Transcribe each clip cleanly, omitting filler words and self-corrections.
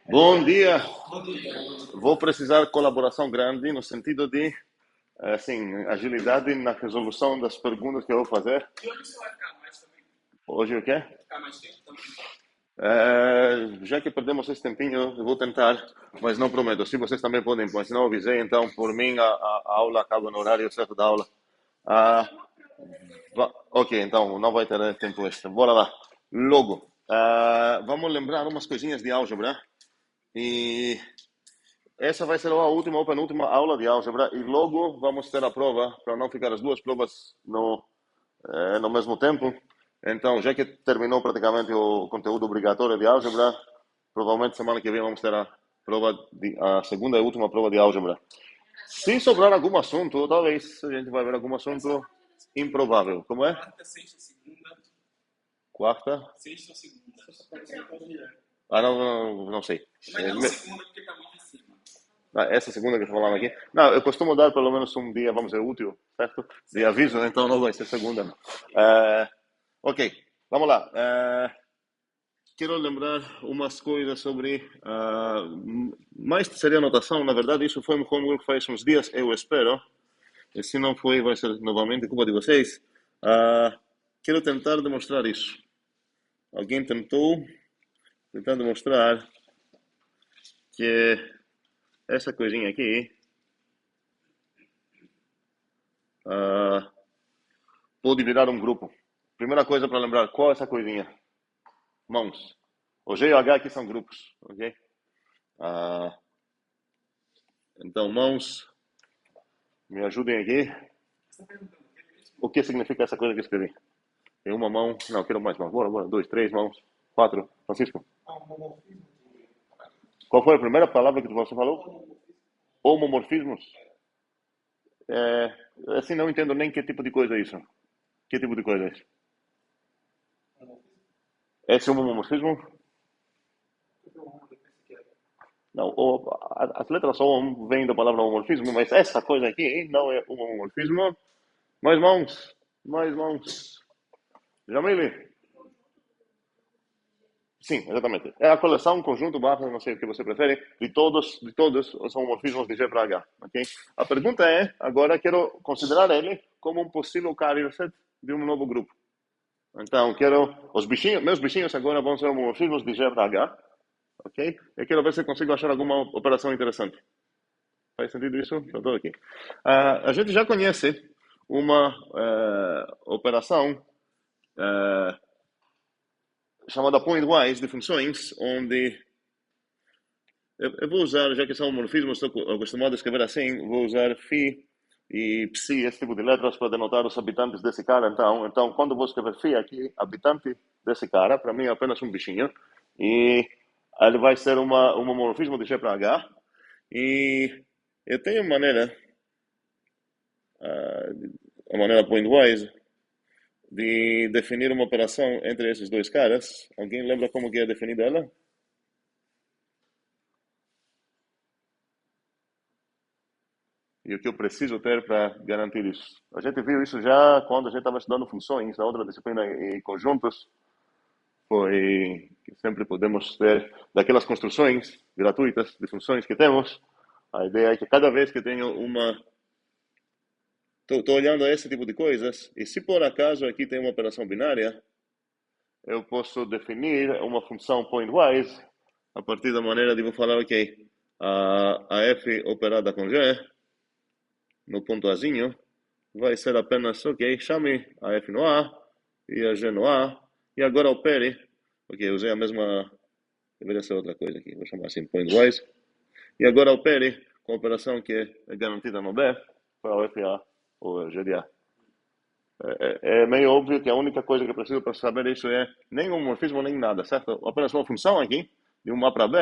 Bom dia. Vou precisar de colaboração grande no sentido de, assim, agilidade na resolução das perguntas que eu vou fazer. Hoje o quê? Já que perdemos esse tempinho, eu vou tentar, mas não prometo. Se vocês também podem, mas não avisei, então por mim a aula acaba no horário certo da aula. Ah, ok, então não vai ter tempo extra. Bora lá. Logo, vamos lembrar umas coisinhas de álgebra. E essa vai ser a última ou penúltima aula de álgebra e logo vamos ter a prova, para não ficar as duas provas no mesmo tempo. Então, já que terminou praticamente o conteúdo obrigatório de álgebra, provavelmente semana que vem vamos ter a segunda e última prova de álgebra. Se sobrar algum assunto, talvez a gente vai ver algum assunto improvável. Como é? Quarta? Não sei. Essa segunda que eu estou falando aqui. Não, eu costumo dar pelo menos um dia, vamos dizer, útil, certo? De aviso, então não vai ser segunda. Não. Ok, vamos lá. Quero lembrar umas coisas sobre. Mais seria anotação, na verdade, isso foi um homework faz uns dias, eu espero. E se não foi, vai ser novamente culpa de vocês. Quero tentar demonstrar isso. Alguém tentar demonstrar que essa coisinha aqui pode virar um grupo. Primeira coisa para lembrar, qual é essa coisinha? Mãos. O G e o H aqui são grupos, ok? Então, mãos, me ajudem aqui. O que significa essa coisa que eu escrevi? Tem uma mão, não, quero mais mãos. Bora, dois, três mãos, quatro. Francisco, qual foi a primeira palavra que você falou? Homomorfismos? É, assim, não entendo nem que tipo de coisa é isso. Que tipo de coisa é isso? Esse é um homomorfismo? Não, as letras só vêm da palavra homomorfismo, mas essa coisa aqui não é um homomorfismo. Mais mãos, mais mãos. Jamile? Sim, exatamente. É a coleção, conjunto, barra, não sei o que você prefere, de todos os homomorfismos de G para H. Okay? A pergunta é, agora quero considerar ele como um possível carrier set de um novo grupo. Então, meus bichinhos agora vão ser homomorfismos de G para H. Ok? Eu quero ver se consigo achar alguma operação interessante. Faz sentido isso? Estou aqui. A gente já conhece uma operação chamada pointwise de funções, onde eu vou usar, já que são morfismos, estou acostumado a escrever assim, vou usar phi e psi, esse tipo de letras, para denotar os habitantes desse cara. Então quando vou escrever phi aqui, habitante desse cara, para mim é apenas um bichinho, e ele vai ser um morfismo de G para H, e eu tenho uma maneira pointwise, de definir uma operação entre esses dois caras. Alguém lembra como que é definida ela? E o que eu preciso ter para garantir isso? A gente viu isso já quando a gente estava estudando funções na outra disciplina em conjuntos. Foi que sempre podemos ter daquelas construções gratuitas de funções que temos. A ideia é que cada vez que tenho uma. Estou olhando a esse tipo de coisas, e se por acaso aqui tem uma operação binária, eu posso definir uma função pointwise a partir da maneira de vou falar, ok, a f operada com g no ponto azinho vai ser apenas, ok, chame a f no a e a g no a, e agora opere, ok, usei a mesma, deveria ser outra coisa aqui, vou chamar assim pointwise, e agora opere com a operação que é garantida no b para o f a ou g de a. É meio óbvio que a única coisa que eu preciso para saber isso é nem homomorfismo nem nada, certo? Apenas uma função aqui, de um A para B,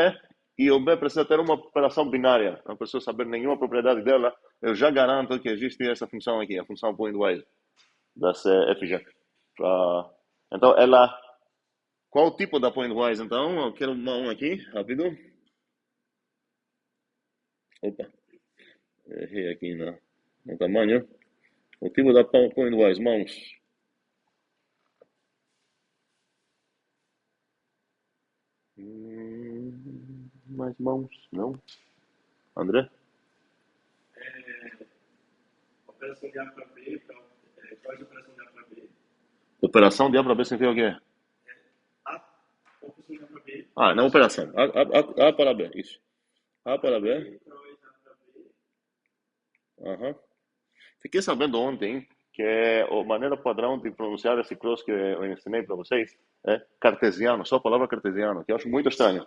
e o B precisa ter uma operação binária. Não preciso saber nenhuma propriedade dela. Eu já garanto que existe essa função aqui, a função pointwise das FG. Então, ela... Qual o tipo da pointwise, então? Eu quero uma aqui, rápido. Opa, errei aqui no tamanho. O tipo da pointwise, mãos. Mais mãos? Não? André? Operação de A para B, qual é a operação de A para B? Operação de A para B significa o quê? A, operação de A para B, Ah, não operação. A para B, isso. A para B. qual é A para B? Aham. Fiquei sabendo ontem que a maneira padrão de pronunciar esse cross que eu ensinei para vocês é cartesiano, só a palavra cartesiano, que eu acho muito estranho.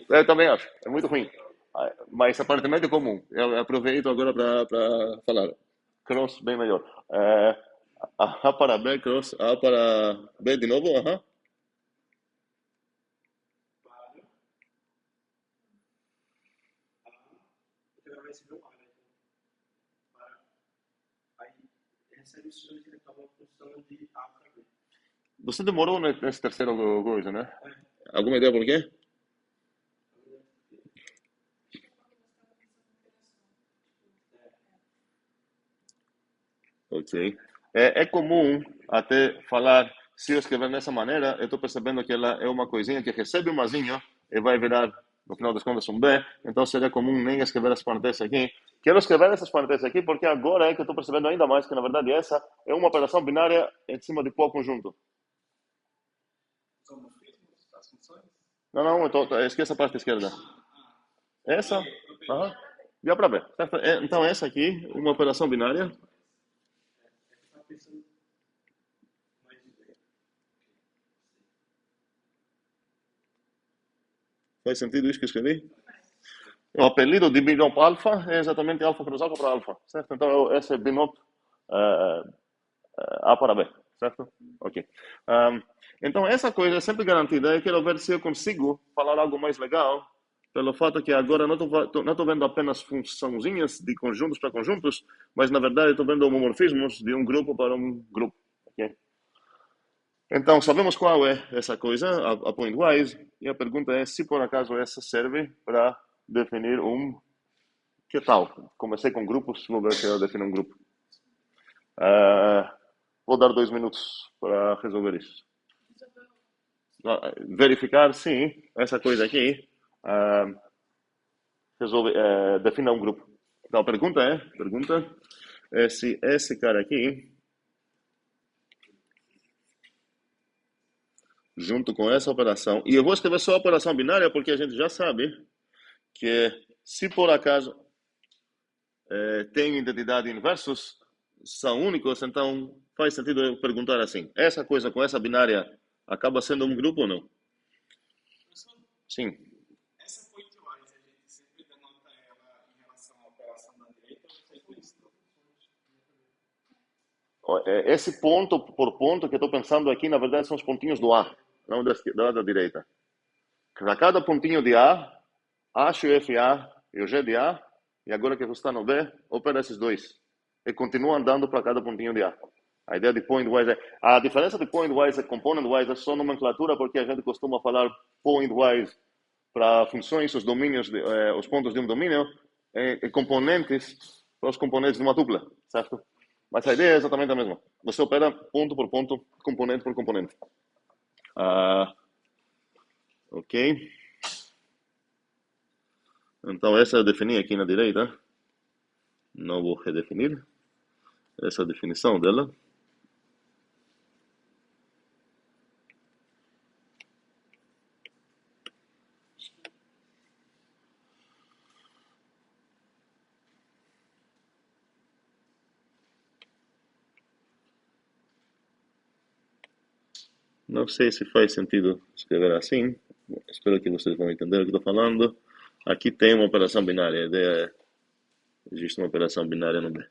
Eu também acho, é muito ruim. Ah, mas aparentemente é comum. Eu aproveito agora para falar. Cross, bem melhor. A para B, cross, A para B de novo, aham. Para A, então ela vai receber um A, né? Então, para, aí recebe isso já que acaba a função de A para B. Você demorou nesse terceiro coisa, né? É, Alguma ideia por quê? Ok. É comum até falar, se eu escrever dessa maneira, eu estou percebendo que ela é uma coisinha que recebe uma zinha e vai virar, no final das contas, um B. Então seria comum nem escrever as parênteses aqui. Quero escrever essas parênteses aqui porque agora é que eu estou percebendo ainda mais que, na verdade, essa é uma operação binária em cima de qual conjunto. são morfismos, as funções? Não, não, esqueça a parte esquerda. Essa, aham, de A para B, certo? Então essa aqui, uma operação binária. Está pensando mais ideia. Faz sentido isso que eu escrevi? O apelido de binômio alfa é exatamente alfa cruz alfa para alfa, certo? Então, esse é binômio eh, A para B, certo? Ok. Um, então, essa coisa é sempre garantida. Eu quero ver se eu consigo falar algo mais legal, pelo fato que agora não estou vendo apenas funçãozinhas de conjuntos para conjuntos, mas, na verdade, estou vendo homomorfismos de um grupo para um grupo. Ok? Então, sabemos qual é essa coisa, a pointwise, e a pergunta é se, por acaso, essa serve para definir que tal? Comecei com grupos, vou ver se eu defino um grupo. Ah, vou dar 2 minutos para resolver isso. Verificar, sim, essa coisa aqui ah, defina um grupo. Então, a pergunta é se esse cara aqui, junto com essa operação, e eu vou escrever só a operação binária porque a gente já sabe que se por acaso tem identidade inversos, são únicos, então faz sentido eu perguntar assim: essa coisa com essa binária acaba sendo um grupo ou não? Professor, Sim. essa pointwise, a gente sempre denota ela em relação à operação da direita ou você explícito? Esse ponto por ponto que eu estou pensando aqui, na verdade, são os pontinhos do A, não da direita. Para cada pontinho de A, acho o FA e o G de A, e agora que você está no B, opera esses dois. E continua andando para cada pontinho de A. A ideia de pointwise a diferença de pointwise e componentwise é só nomenclatura, porque a gente costuma falar pointwise para funções, os domínios, os pontos de um domínio, e componentes para os componentes de uma tupla, certo? Mas a ideia é exatamente a mesma. Você opera ponto por ponto, componente por componente. Ah, ok. Então essa eu defini aqui na direita. Não vou redefinir. Essa é a definição dela. Não sei se faz sentido escrever assim. Espero que vocês vão entender o que estou falando. Aqui tem uma operação binária. A ideia é, existe uma operação binária no B.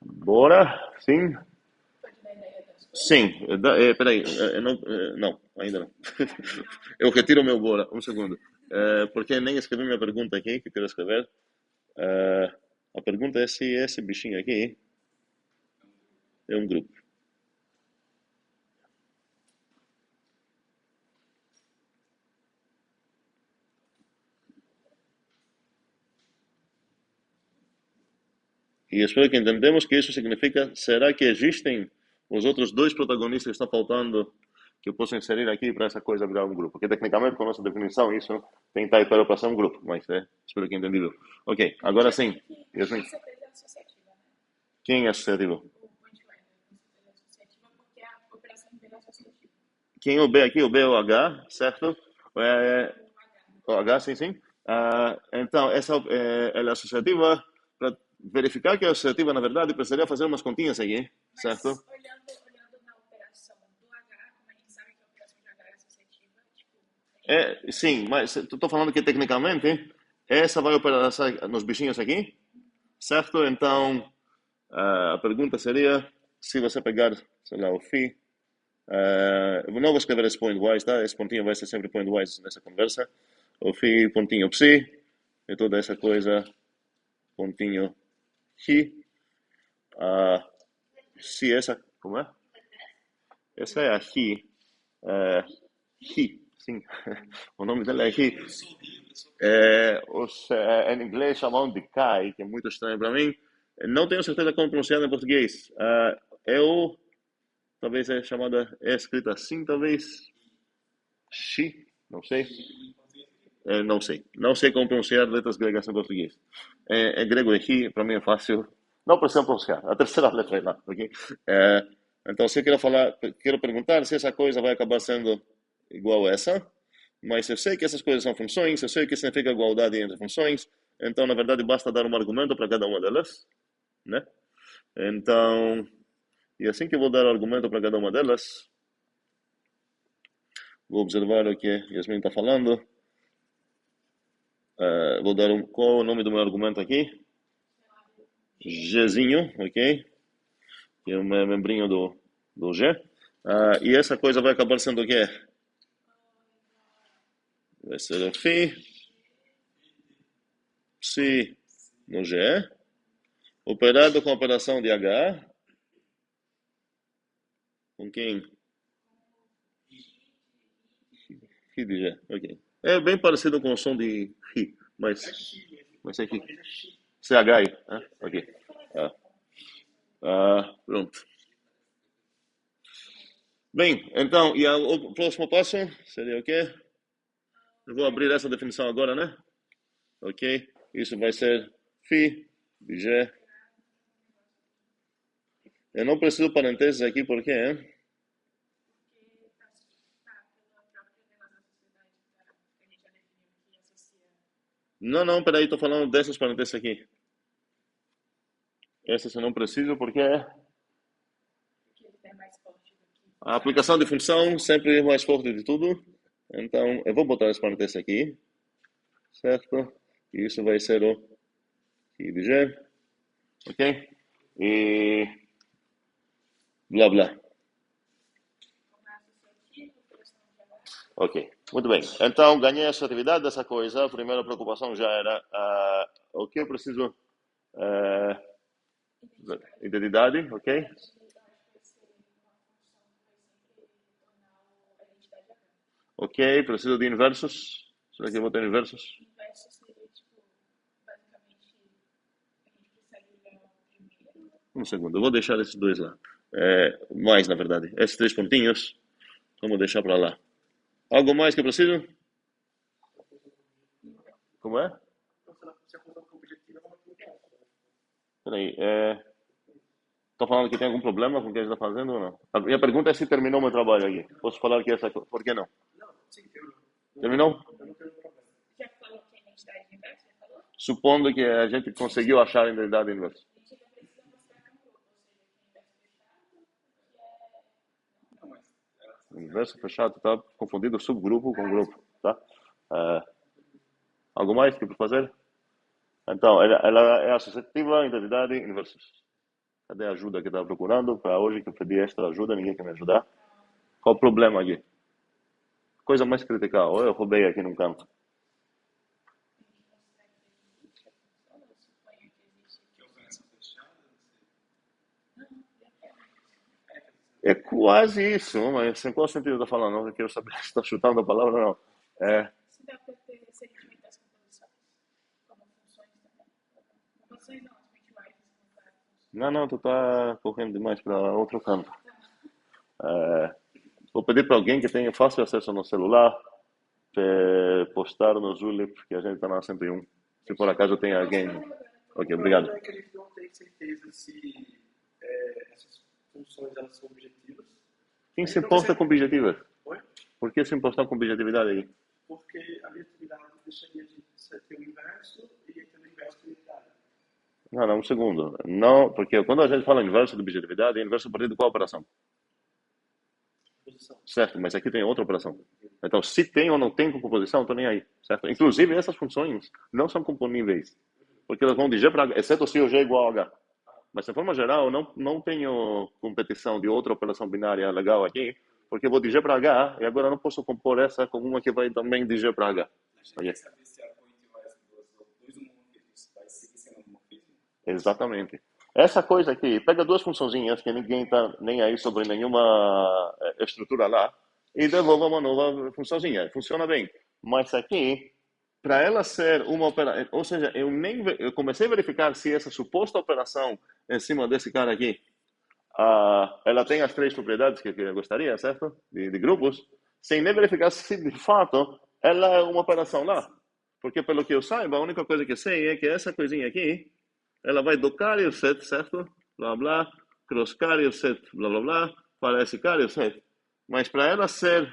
Bora? Sim? Sim. Peraí. Não, não, ainda não. Eu retiro o meu bora. Um segundo. Porque nem escrevi minha pergunta aqui, que eu quero escrever. A pergunta é se esse bichinho aqui é um grupo. E espero que entendemos que isso significa, será que existem os outros dois protagonistas que estão faltando que eu posso inserir aqui para essa coisa virar um grupo? Porque tecnicamente, com a nossa definição, isso tem que estar aí para ser um grupo, mas espero que entendível. Ok, agora sim. Yasmin, Com certeza é associativa, né? quem é associativo? O Bunchline é associativa porque a operação inteira é associativa. Quem é o B aqui? O B é o H, certo? É, O H. o H, sim, sim. Então, ela é associativa. Para verificar que é associativa, na verdade, precisaria fazer umas continhas aqui, Mas certo? olhando na operação do H, como a gente sabe que a operação de H é associativa, tipo, tem... Sim, mas estou falando que tecnicamente essa vai operar nos bichinhos aqui, certo? Então, a pergunta seria, se você pegar, sei lá, o phi, eu não vou escrever esse pointwise, tá? Esse pontinho vai ser sempre pointwise nessa conversa. O phi, pontinho psi, e toda essa coisa, pontinho chi. Se essa, como é? Essa é a chi, chi, sim. O nome dela é chi. Em inglês chamam de Kai, que é muito estranho para mim. Não tenho certeza como pronunciar em português. Eu, talvez é escrita assim, talvez. Xi, não sei. Não sei. Não sei como pronunciar letras gregas em português. Em grego é Hi, para mim é fácil. Não precisa pronunciar. A terceira letra é lá, ok? Então, se eu quero perguntar se essa coisa vai acabar sendo igual a essa, mas eu sei que essas coisas são funções, eu sei o que significa igualdade entre funções, então, na verdade, basta dar um argumento para cada uma delas, né? Então, e assim que eu vou dar o argumento para cada uma delas, vou observar o que Yasmin está falando. Vou dar qual é o nome do meu argumento aqui? Gzinho, ok? Que é o meu membrinho do G. E essa coisa vai acabar sendo o quê? Vai ser o φ, psi no G, operado com a operação de H, com quem? Φ de G, ok. É bem parecido com o som de Ri, mas é aqui. CH aí, né? Ok. Pronto. Bem, então, e o próximo passo seria o quê? Eu vou abrir essa definição agora, né? Ok? Isso vai ser φ de G. Eu não preciso parênteses aqui, por quê? porque tá pela própria relação da sociedade, que a gente já definiu que associa, Não, peraí, estou falando dessas parênteses aqui. Essas eu não preciso porque porque ele é mais forte do que a aplicação de função sempre é mais forte de tudo. Então, eu vou botar esse parênteses aqui, certo? E isso vai ser o φ de G, ok? E blá blá. como é associativo, operação de H. Ok, muito bem. Então, ganhei a atividade dessa coisa. A primeira preocupação já era o que eu preciso. ah, Identidade, ok? Eu acho que vai ser uma função que vai sempre tornar a identidade H. Ok, preciso de inversos. Será que eu vou ter inversos? Inverso seria, tipo, basicamente, a gente precisaria olhar o primeiro. Um segundo, eu vou deixar esses dois lá. Mais, na verdade. Esses três pontinhos, vamos deixar para lá. Algo mais que eu preciso? Como é? Se a função for objetiva, ela não tem. Peraí, tô falando que tem algum problema com o que a gente está fazendo ou não? A minha pergunta é se terminou meu trabalho aqui. Posso falar que essa coisa. Por que não? Não, sim, eu Terminou? não tenho problema. Já falou que a identidade inversa, já falou? Supondo que a gente conseguiu achar a identidade inversa. A gente ainda precisa mostrar que é um grupo, ou seja, que é inverso fechado, que é... Não, mas Universo fechado, tá confundido subgrupo com grupo, tá? Algo mais que para fazer? Então, ela é associativa, identidade, inversos. Cadê a ajuda que eu estava procurando? Para hoje que eu pedi extra ajuda, ninguém quer me ajudar. Qual o problema aqui? Coisa mais critical. Ou eu roubei aqui num canto. que ofensa fechada, É quase isso, mas em qual sentido eu estou falando? Eu quero saber se está chutando a palavra ou não. Se dá para ter sedimento das composições, como funções também. Composições não, as pointwise, no Não, tu tá correndo demais para outro canto. Vou pedir para alguém que tenha fácil acesso no celular postar no Zulip que a gente está na 101. Se por acaso tem alguém. Ok, O obrigado. problema é que eles não têm certeza se essas funções elas são objetivas. Quem se importa com objetivos? Oi? Por que se importar com objetividade aí? Porque a objetividade deixaria de ter o inverso e ter o inverso da unidade. Não, um segundo. Não, porque quando a gente fala inverso de objetividade, é inverso a partir de qual operação? Posição. Certo, mas aqui tem outra operação. Então, se tem ou não tem composição, estou nem aí, certo? Inclusive, essas funções não são componíveis, porque elas vão de G para H, exceto se o G é igual a H. Mas, de forma geral, não tenho competição de outra operação binária legal aqui, porque eu vou de G para H, e agora eu não posso compor essa com uma que vai também de G para H. A gente quer saber se a point vai dois homomorfismos, vai seguir sendo homomorfismo? Exatamente. Essa coisa aqui, pega duas funçãozinhas que ninguém está nem aí sobre nenhuma estrutura lá e devolva uma nova funçãozinha. Funciona bem. Mas aqui, para ela ser uma operação, ou seja, eu comecei a verificar se essa suposta operação em cima desse cara aqui, ela tem as três propriedades que eu gostaria, certo? De grupos, sem nem verificar se de fato ela é uma operação lá. Porque pelo que eu saiba, a única coisa que eu sei é que essa coisinha aqui ela vai do carrier set, certo? Blá, blá, cross carrier set, blá, blá, blá, para esse carrier set. Mas para ela ser,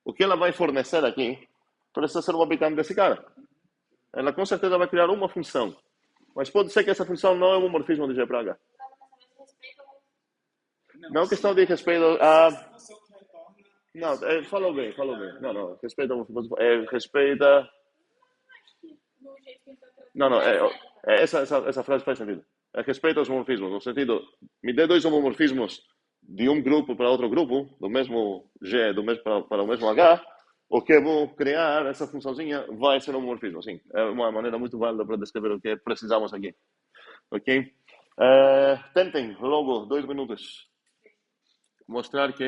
o que ela vai fornecer aqui, precisa ser o habitante desse cara. Ela com certeza vai criar uma função. Mas pode ser que essa função não é um morfismo de G para H. Não questão de respeito a... Não, falou bem. Não, respeita... respeita... No jeito que ele está tratando. Não, essa frase faz sentido. Respeita os homomorfismos, no sentido, me dê dois homomorfismos de um grupo para outro grupo, do mesmo G, para o mesmo H, o que eu vou criar, essa funçãozinha, vai ser um homomorfismo, sim. É uma maneira muito válida para descrever o que precisamos aqui. Ok? Tentem, logo, 2 minutos, mostrar que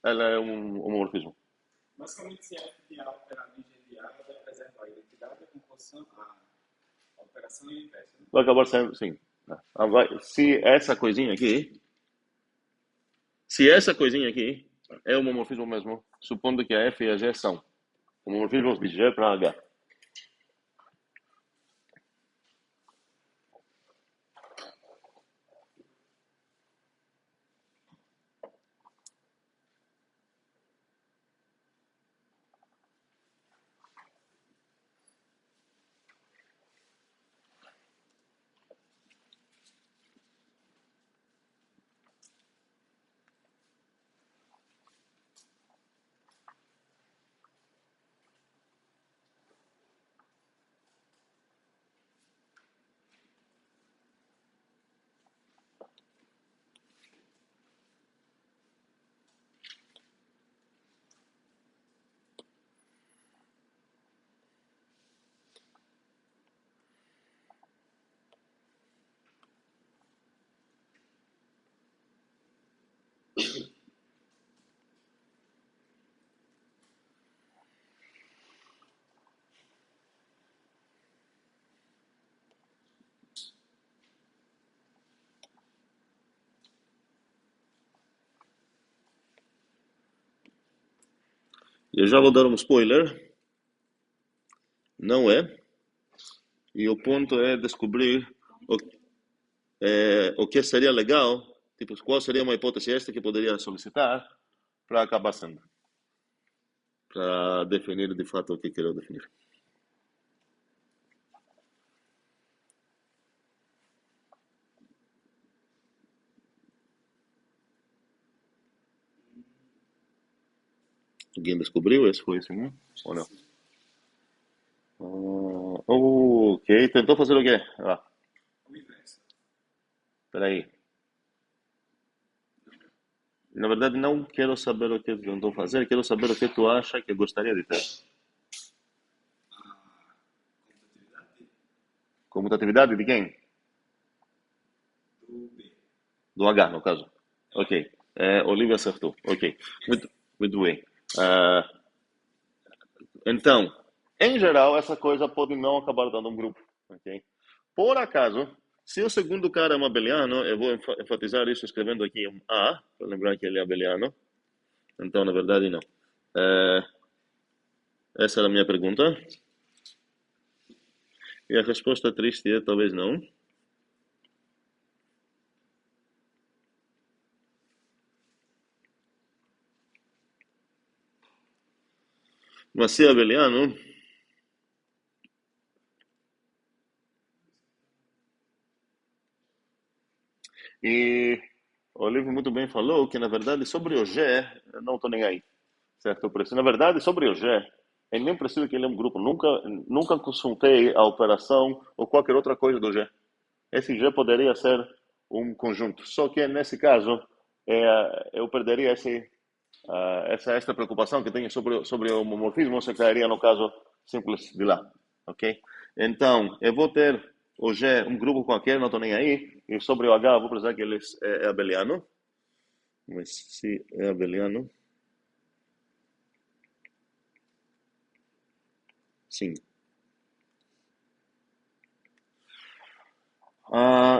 ela é um homomorfismo. Basicamente, se F de A operar em G de A, vai preservar a identidade, a composição, a operação e a inversa. Né? Vai acabar sendo, sim. Se essa coisinha aqui é um homomorfismo mesmo, supondo que a F e a G são homomorfismos de G para H. Eu já vou dar um spoiler. Não é. E o ponto é descobrir o que seria legal, tipo, qual seria uma hipótese extra que poderia solicitar para acabar sendo. Para definir de fato o que quero definir. Alguém descobriu? Esse foi esse, né? Ou não? Ok, tentou fazer o quê? O inverso. Peraí. Na verdade, não quero saber o que tu tentou fazer, quero saber o que tu acha que gostaria de ter. A computatividade Comutatividade de quem? do B. Do H, no caso. Ok. Olivia acertou. Ok. Muito bem. Então, em geral, essa coisa pode não acabar dando um grupo. Ok? Por acaso, Se o segundo cara é um abeliano, eu vou enfatizar isso escrevendo aqui um A, para lembrar que ele é abeliano. Então, na verdade, não. Essa era a minha pergunta. E a resposta triste é talvez não. Mas se é abeliano, e o livro muito bem falou que, na verdade, sobre o G, eu não estou nem aí, certo? Na verdade, sobre o G, eu nem preciso que ele é um grupo. Nunca consultei a operação ou qualquer outra coisa do G. Esse G poderia ser um conjunto. Só que, nesse caso, eu perderia essa preocupação que tenho sobre o homomorfismo, você cairia no caso simples de lá, ok? Então, eu vou ter o G, um grupo qualquer, não estou nem aí, e sobre o H, eu vou precisar que ele é abeliano. Mas se é abeliano, sim.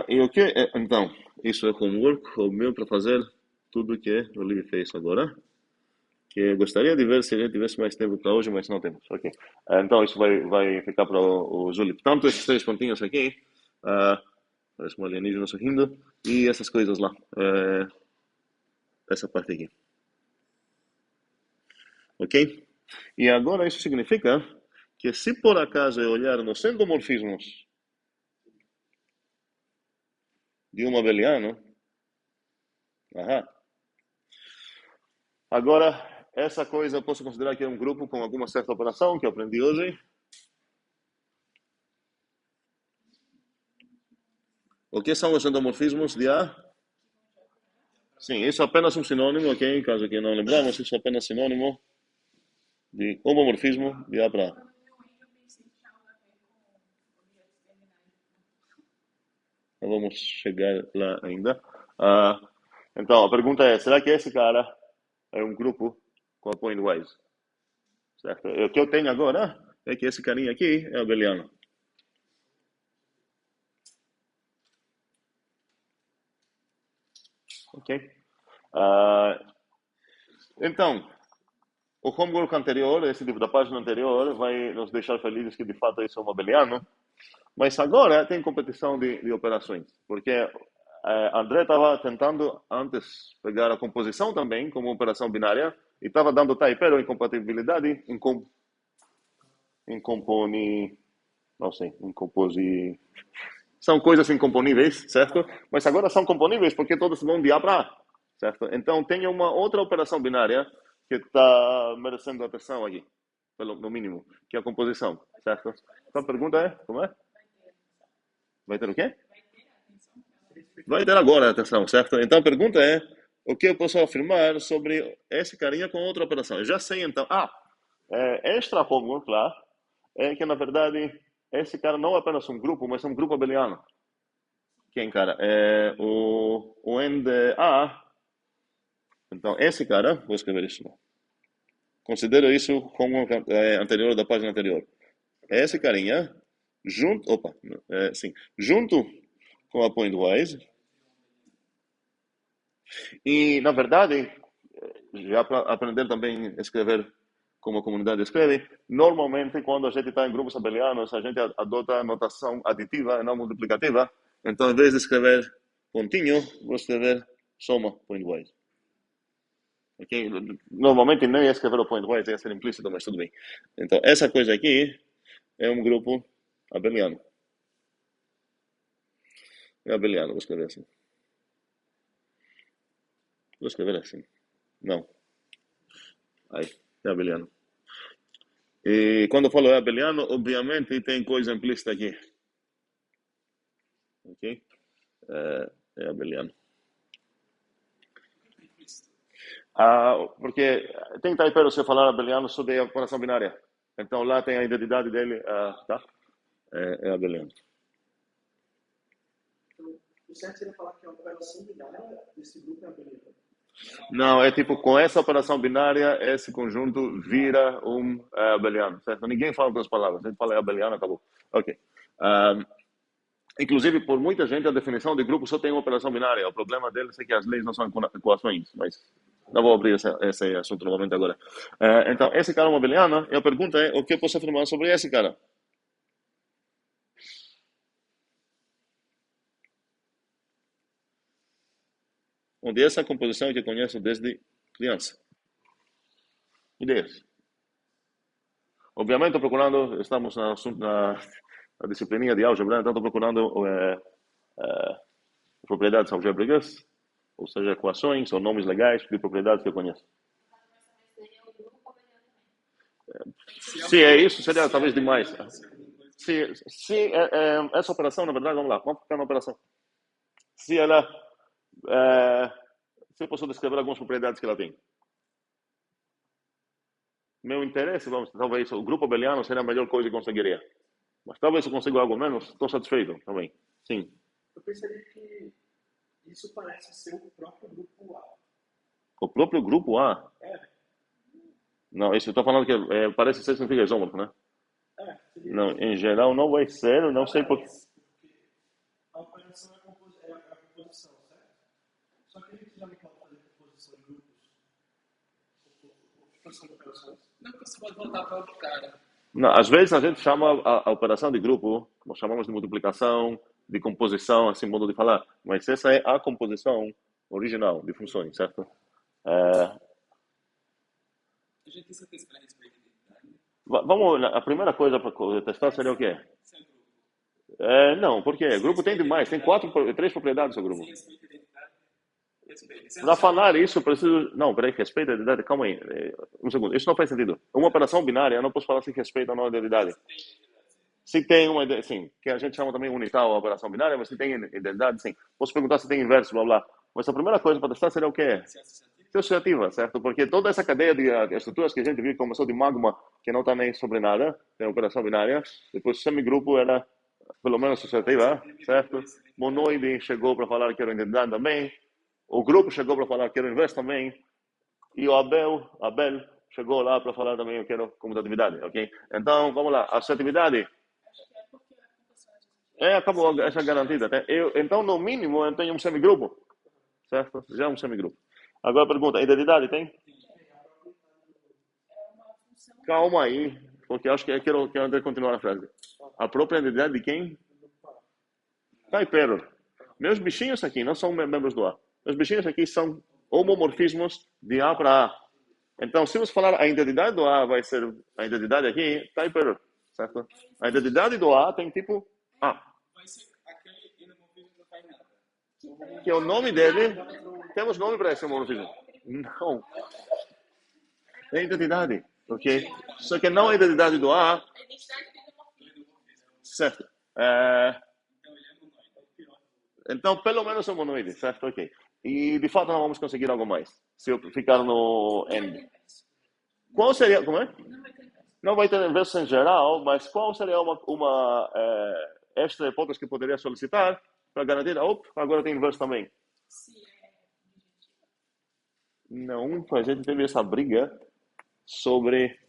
E o que? Então, isso é homework, o meu para fazer tudo que o Livre fez agora. Que eu gostaria de ver se a gente tivesse mais tempo para hoje, mas não temos. Ok. Então, isso vai ficar para o Júlio. Tanto esses 3 pontinhos aqui, parece um alienígena sorrindo, e essas coisas lá. Essa parte aqui. Ok? E agora isso significa que se por acaso eu olhar nos endomorfismos de um abeliano, agora essa coisa eu posso considerar que é um grupo com alguma certa operação que eu aprendi hoje. O que são os endomorfismos de A? Sim, isso é apenas um sinônimo, ok? Caso que não lembramos, isso é apenas sinônimo de homomorfismo de A para A. Não vamos chegar lá ainda. Então, a pergunta é, será que esse cara é um grupo com a pointwise? Certo? O que eu tenho agora é que esse carinha aqui é abeliano. Ok? Então, o homework anterior, esse livro da página anterior, vai nos deixar felizes que de fato isso é um abeliano. Mas agora tem competição de operações, porque André estava tentando antes pegar a composição também como operação binária e estava dando taipero incompatibilidade não sei, são coisas incomponíveis, certo? Mas agora são componíveis porque todas vão de A para A, certo? Então tem uma outra operação binária que está merecendo atenção aqui, no mínimo, que é a composição, certo? Então a pergunta é, como é? Vai ter o quê? Vai ter agora atenção, certo? Então a pergunta é, o que eu posso afirmar sobre esse carinha com outra operação? Eu já sei então, extra homework lá, é que na verdade esse cara não é apenas um grupo, mas é um grupo abeliano. Quem, cara? É o NDA. Então, esse cara, vou escrever isso. Considero isso como anterior da página anterior. Esse carinha, junto com a pointwise. E, na verdade, já para aprender também a escrever como a comunidade escreve, normalmente quando a gente está em grupos abelianos, a gente adota a notação aditiva e não multiplicativa. Então, em vez de escrever pontinho, vou escrever soma pointwise. Okay? Normalmente nem ia escrever o pointwise, ia ser implícito, mas tudo bem. Então, essa coisa aqui é um grupo abeliano. É abeliano, vou escrever assim. Vou escrever assim. Não. Aí, é abeliano. E quando eu falo é abeliano, obviamente tem coisa implícita aqui. Ok? É abeliano. Porque tem taipero se eu falar abeliano sobre a operação binária. Então lá tem a identidade dele, tá? É abeliano. Então, o certo seria falar que a operação binária desse grupo é abeliano. Não, é tipo, com essa operação binária, esse conjunto vira um abeliano, certo? Ninguém fala duas palavras, a gente fala abeliano, acabou. Ok. Inclusive, por muita gente, a definição de grupo só tem uma operação binária. O problema deles é que as leis não são equações, mas não vou abrir esse assunto novamente agora. Então, esse cara mobiliano, e a pergunta é, o que eu posso afirmar sobre esse cara? Onde essa composição que eu conheço desde criança. Ideias. Obviamente, estou procurando, estamos na disciplininha de álgebra, então estou procurando propriedades algébricas, ou seja, equações ou nomes legais de propriedades que eu conheço. Se é isso, seria talvez demais. Se essa operação, na verdade, vamos lá, vamos ficar na operação. Se ela, se eu posso descrever algumas propriedades que ela tem. Meu interesse, talvez o grupo abeliano seria a melhor coisa que conseguiria. Mas talvez eu consiga algo menos, estou satisfeito também. Sim. Eu percebi que isso parece ser o próprio grupo A. O próprio grupo A? Não, isso eu estou falando que parece ser significa isômorfo, né? Não, em geral não vai ser, não sei porquê. A operação é a composição, certo? Só que a gente já não pode fazer composição de grupos. Composição de operações. Não, você pode voltar para outro cara. Não, às vezes a gente chama a operação de grupo, nós chamamos de multiplicação, de composição, assim, modo de falar. Mas essa é a composição original de funções, certo? A gente tem certeza que ela respeita a identidade? Vamos, a primeira coisa para testar seria o quê? Se é grupo. Não, por quê? Grupo tem demais, tem 3 propriedades o grupo. Se respeita a identidade? Respeita. Para falar isso, eu preciso... Não, peraí, respeita a identidade, calma aí. Um segundo, isso não faz sentido. Uma operação binária, eu não posso falar se respeita ou não a identidade. Se tem uma, sim, que a gente chama também unital a operação binária, mas se tem identidade, sim. Posso perguntar se tem inverso, blá blá. Mas a primeira coisa para testar seria o quê? Se é associativo. Se associativa, certo? Porque toda essa cadeia de estruturas que a gente viu começou de magma, que não está nem sobre nada, tem operação binária. Depois o semigrupo era, pelo menos, associativa, certo? Monoide chegou para falar que era identidade também. O grupo chegou para falar que era o inverso também. E o Abel chegou lá para falar também que era comutatividade, ok? Então, vamos lá. Associatividade. Acabou, essa é garantida. Então, no mínimo, eu tenho um semigrupo, certo? Já um semigrupo. Agora, pergunta, identidade tem? Calma aí, porque acho que eu quero continuar a frase. A própria identidade de quem? Type error. Meus bichinhos aqui não são membros do A. Meus bichinhos aqui são homomorfismos de A para A. Então, se você falar a identidade do A vai ser a identidade aqui, type error, certo? A identidade do A tem tipo A. Vai ser aquele homomorfismo que não faz nada. Que é o nome dele. Temos nome para esse homomorfismo? Não. É identidade, ok? Só que não é a identidade do A. A identidade do homomorfismo. Certo. Então, pelo menos é um monoide, certo? Ok. E, de fato, não vamos conseguir algo mais. Se eu ficar no end. Qual seria... Como é? Não vai ter inverso em geral, mas qual seria uma extra hipótese que poderia solicitar para garantir, agora tem inverso também? Não, a gente teve essa briga sobre,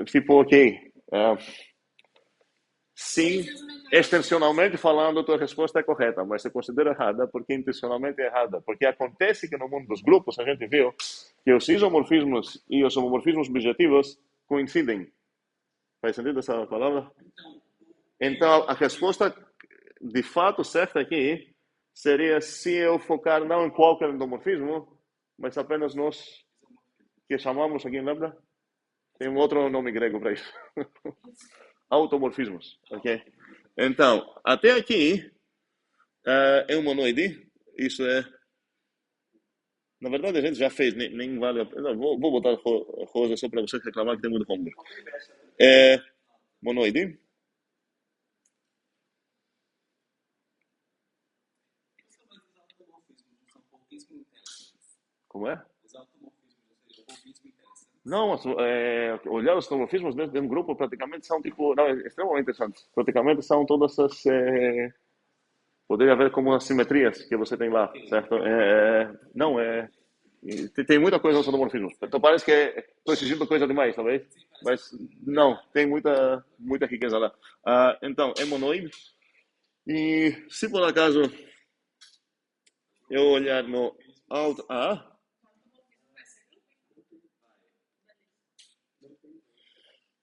tipo, ok, sim, extensionalmente falando, a tua resposta é correta, mas você considera errada porque intencionalmente é errada. Porque acontece que no mundo dos grupos a gente viu que os isomorfismos e os homomorfismos objetivos coincidem. Faz sentido essa palavra? Então, a resposta de fato certa aqui seria se eu focar não em qualquer endomorfismo, mas apenas nos que chamamos, alguém lembra? Tem um outro nome grego para isso. Automorfismos, ok? Então, até aqui é um monoide. Isso é... Na verdade, a gente já fez, nem vale a pena. Vou botar rosa só para você reclamar que tem muito homework. Monoide. Como é? Os automorfismos, ou seja, o pouquíssimo interessante. Não, olhar os automorfismos dentro de um grupo praticamente são tipo, não, é extremamente interessantes. Praticamente são todas as, poderia haver como as simetrias que você tem lá, certo? Tem muita coisa nos automorfismos. Então parece que estou exigindo coisa demais, talvez, mas não, tem muita riqueza lá. Então, é monoide. E se por acaso eu olhar no auto...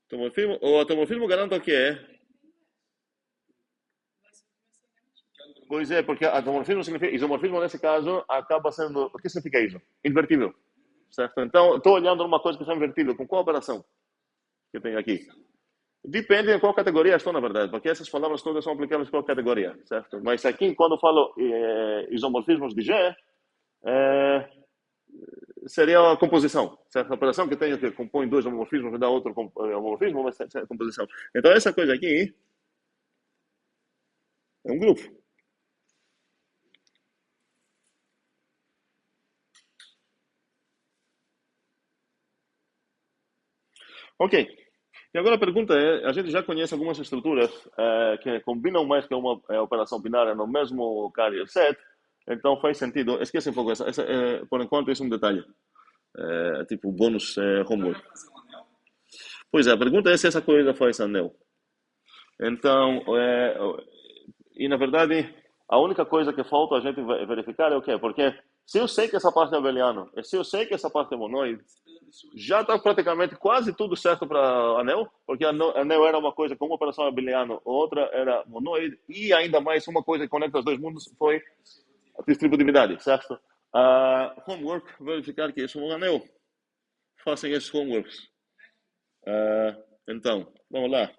Automorfismo, o automorfismo garanto que é. Pois é, porque automorfismo significa... Isomorfismo, nesse caso, acaba sendo... O que significa isso? Invertível. Certo? Então, estou olhando uma coisa que é invertível. Com qual operação que eu tenho aqui? Depende em qual categoria estou, na verdade, porque essas palavras todas são aplicáveis em qual categoria, certo? Mas aqui, quando eu falo isomorfismos de G, seria a composição, certo? A operação que tenho que compõe dois homomorfismos e dá outro homomorfismo vai ser a composição. Então, essa coisa aqui é um grupo. Ok. E agora a pergunta é, a gente já conhece algumas estruturas que combinam mais que uma operação binária no mesmo carrier set, então faz sentido. Esquece um pouco por enquanto isso é um detalhe, tipo bônus homework. Pois é, a pergunta é se essa coisa faz anel. Então, e na verdade, a única coisa que falta a gente verificar é o quê? Porque se eu sei que essa parte é abeliano, e se eu sei que essa parte é monoide, já está praticamente quase tudo certo para anel, porque anel era uma coisa com uma operação abeliano, outra era monoide, e ainda mais uma coisa que conecta os dois mundos foi a distributividade, certo? Homework, verificar que isso é um anel. Façam esses homeworks. Então, vamos lá.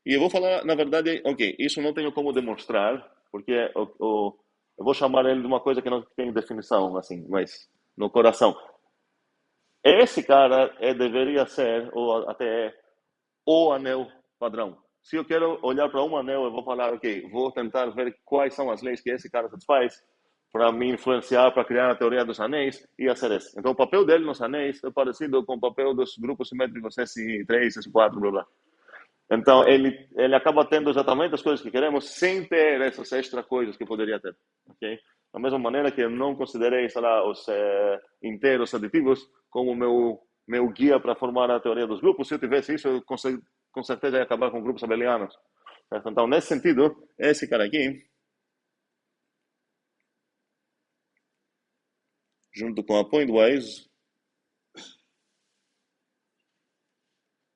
E eu vou falar, na verdade, ok, isso não tenho como demonstrar, porque eu vou chamar ele de uma coisa que não tem definição, assim, mas no coração. Esse cara deveria ser, ou até é, o anel padrão. Se eu quero olhar para um anel, eu vou falar, ok, vou tentar ver quais são as leis que esse cara satisfaz para me influenciar, para criar a teoria dos anéis e a ser esse. Então, o papel dele nos anéis é parecido com o papel dos grupos simétricos S3, S4, blá, blá. Então, ele acaba tendo exatamente as coisas que queremos sem ter essas extra coisas que poderia ter. Okay? Da mesma maneira que eu não considerei, sei lá, os inteiros aditivos como meu guia para formar a teoria dos grupos. Se eu tivesse isso, eu com certeza ia acabar com grupos abelianos. Certo? Então, nesse sentido, esse cara aqui, junto com a pointwise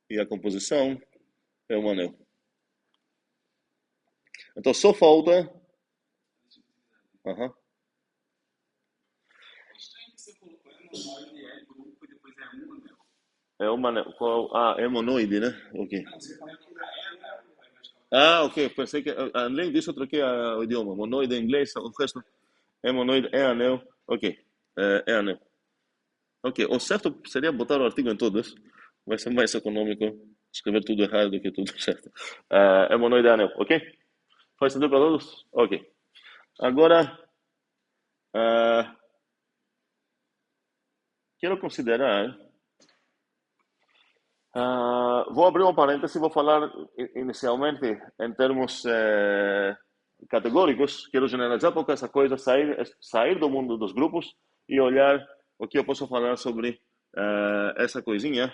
e a composição, é um anel. Então, só falta... Estranho que você colocou monoide é grupo e depois é um anel. É uma anel. É monoide, né? Ok. Não, você falou que é anel. Ok. Pensei que, além disso, eu troquei o idioma. Monoide em inglês, o resto é monoide, é anel. Ok. É anel. Ok. O certo seria botar o artigo em todos. Vai ser mais econômico escrever tudo errado do que tudo certo. É monoide, é anel. Ok? Faz sentido para todos? Ok. Agora, quero considerar. Vou abrir um parêntese e vou falar inicialmente em termos categóricos. Quero generalizar pouco essa coisa, sair do mundo dos grupos e olhar o que eu posso falar sobre essa coisinha.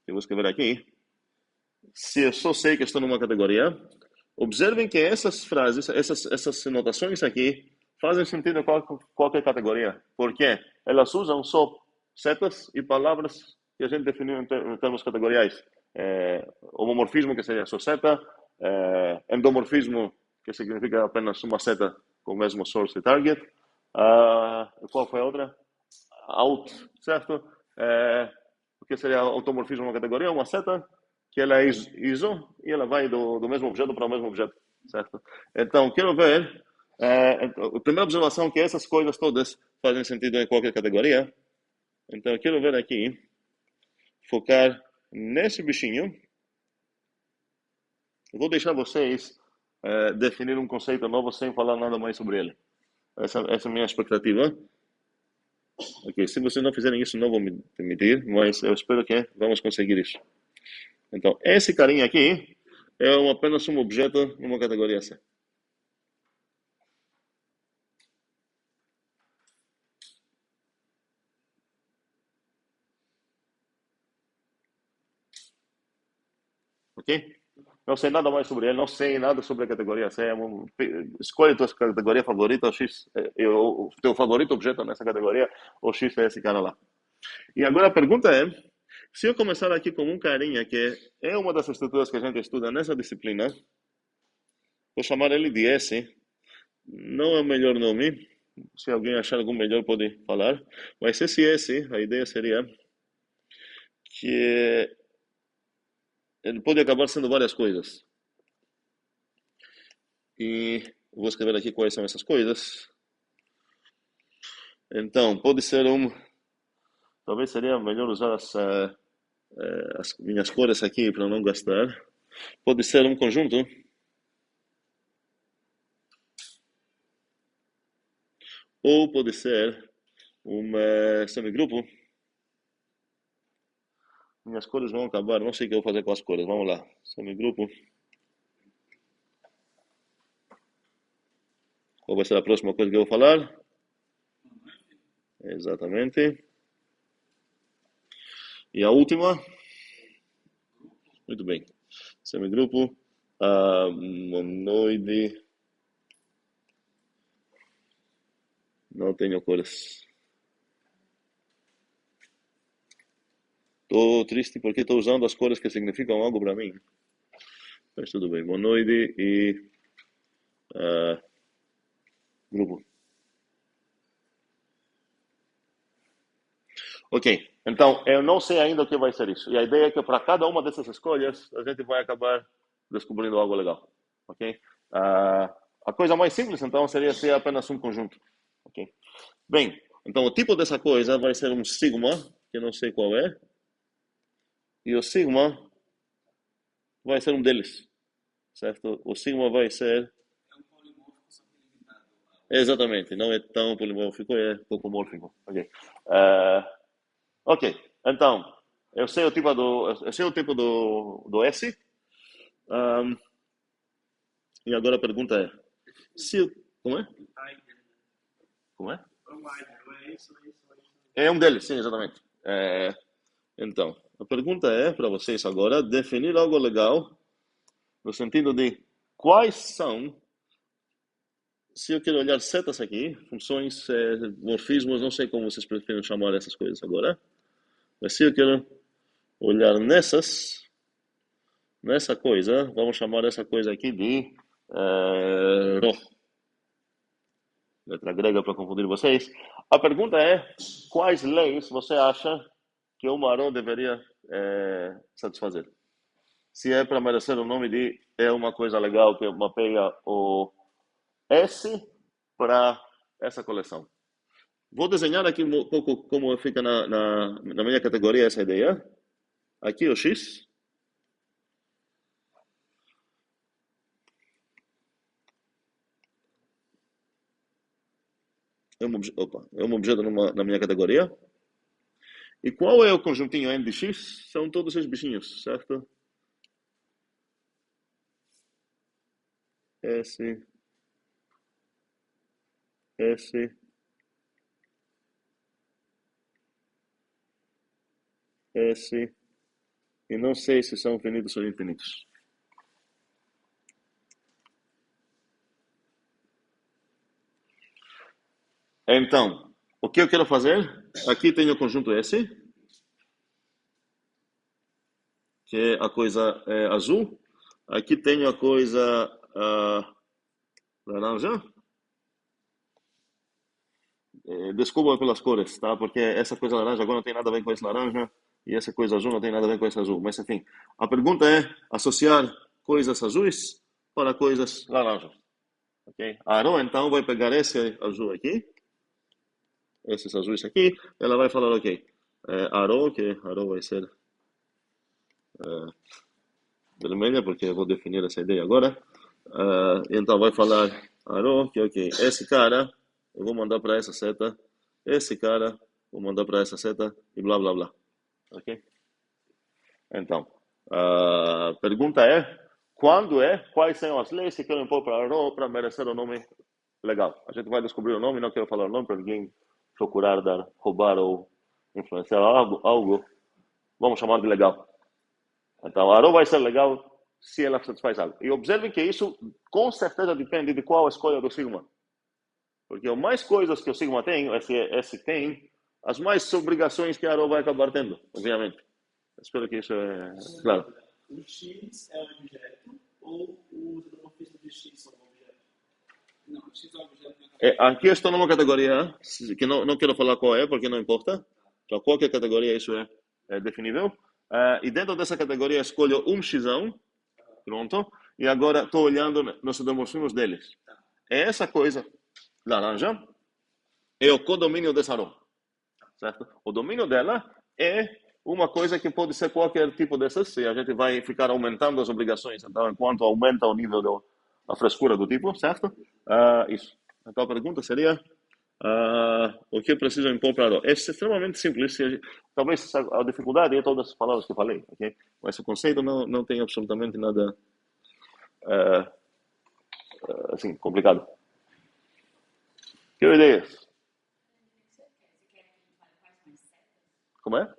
Eu vou escrever aqui. Se eu só sei que estou numa categoria, observem que essas frases, essas notações aqui, fazem sentido em qualquer categoria, porque elas usam só setas e palavras que a gente definiu em termos categoriais. Homomorfismo, que seria só seta, endomorfismo, que significa apenas uma seta com o mesmo source e target. Qual foi a outra? Out, certo? O que seria automorfismo uma categoria? Uma seta que ela é ISO e ela vai do mesmo objeto para o mesmo objeto, certo? Então, quero ver, a primeira observação é que essas coisas todas fazem sentido em qualquer categoria. Então, eu quero ver aqui, focar nesse bichinho. Eu vou deixar vocês definir um conceito novo sem falar nada mais sobre ele. Essa é a minha expectativa. Ok, se vocês não fizerem isso, não vou me demitir, mas eu espero que vamos conseguir isso. Então, esse carinha aqui é apenas um objeto numa categoria C. Ok? Não sei nada mais sobre ele, não sei nada sobre a categoria C. Escolhe a tua categoria favorita, o X, o teu favorito objeto nessa categoria, o X é esse cara lá. E agora a pergunta é, se eu começar aqui com um carinha que é uma das estruturas que a gente estuda nessa disciplina, vou chamar ele de S, não é o melhor nome, se alguém achar algum melhor pode falar, mas esse S, a ideia seria que ele pode acabar sendo várias coisas. E vou escrever aqui quais são essas coisas. Então, pode ser talvez seria melhor usar as minhas cores aqui para não gastar. Pode ser um conjunto. Ou pode ser um semigrupo. Minhas cores vão acabar, não sei o que eu vou fazer com as cores. Vamos lá, semigrupo. Qual vai ser a próxima coisa que eu vou falar? Exatamente. E a última? Muito bem. Semigrupo, monoide. Não tenho cores. Tô triste porque estou usando as cores que significam algo para mim. Mas tudo bem. Monoide e grupo. Ok. Então, eu não sei ainda o que vai ser isso. E a ideia é que para cada uma dessas escolhas, a gente vai acabar descobrindo algo legal. Ok? A coisa mais simples, então, seria ser apenas um conjunto. Ok? Bem, então o tipo dessa coisa vai ser um sigma, que eu não sei qual é. E o sigma vai ser um deles. Certo? O sigma vai ser... É um polimórfico, só que limitado ao... Exatamente. Não é tão polimórfico, é pouco mórfico. Ok. Ok. Então, eu sei o tipo do S. Um, e agora a pergunta é, como é? Como é? É um deles, sim, exatamente. Então, a pergunta é para vocês agora definir algo legal no sentido de quais são, se eu quero olhar setas aqui, funções, morfismos, não sei como vocês preferem chamar essas coisas agora, mas se eu quero olhar nessa coisa, vamos chamar essa coisa aqui de rho, letra grega para confundir vocês. A pergunta é, quais leis você acha que uma rho deveria satisfazer? Se é para merecer o nome de é uma coisa legal que mapeia o S para essa coleção. Vou desenhar aqui um pouco como fica na minha categoria essa ideia. Aqui o X. É um objeto na minha categoria. E qual é o conjuntinho N de X? São todos esses bichinhos, certo? S, S, S. E não sei se são finitos ou infinitos. Então, o que eu quero fazer? Aqui tenho o conjunto S, que é a coisa azul. Aqui tenho a coisa laranja. Desculpa pelas cores, tá? Porque essa coisa laranja agora não tem nada a ver com esse laranja e essa coisa azul não tem nada a ver com esse azul. Mas enfim, a pergunta é associar coisas azuis para coisas laranjas. Ok? A Aro então vai pegar esse azul aqui, esses azuis aqui, ela vai falar, ok, Aro, que Aro vai ser vermelha, porque eu vou definir essa ideia agora. Então vai falar Aro, que ok, esse cara eu vou mandar para essa seta, esse cara vou mandar para essa seta e blá blá blá. Ok? Então, a pergunta é, quais são as leis que querem pôr para Aro para merecer o nome legal? A gente vai descobrir o nome, não quero falar o nome para ninguém procurar roubar ou influenciar algo, vamos chamar de legal. Então, Aro vai ser legal se ela satisfaz algo. E observem que isso com certeza depende de qual a escolha do sigma. Porque o mais coisas que o sigma tem, o S tem, as mais obrigações que a rho vai acabar tendo, obviamente. Espero que isso é claro. O X é um objeto ou os isomorfismos de X são um objeto? Não, X é um objeto. Aqui estou numa categoria que não quero falar qual é, porque não importa. Para qualquer categoria isso é definível. E dentro dessa categoria escolho um xão, pronto, e agora estou olhando nos isomorfismos deles. É essa coisa laranja é o codomínio dessa rho, certo? O domínio dela é uma coisa que pode ser qualquer tipo dessas, e a gente vai ficar aumentando as obrigações, então, enquanto aumenta o nível da frescura do tipo, certo? Isso. Então a pergunta seria, o que eu preciso impor para a rho? É extremamente simples, talvez a dificuldade é todas as palavras que eu falei, ok? Mas o conceito não tem absolutamente nada assim, complicado. Que ideias? Como é?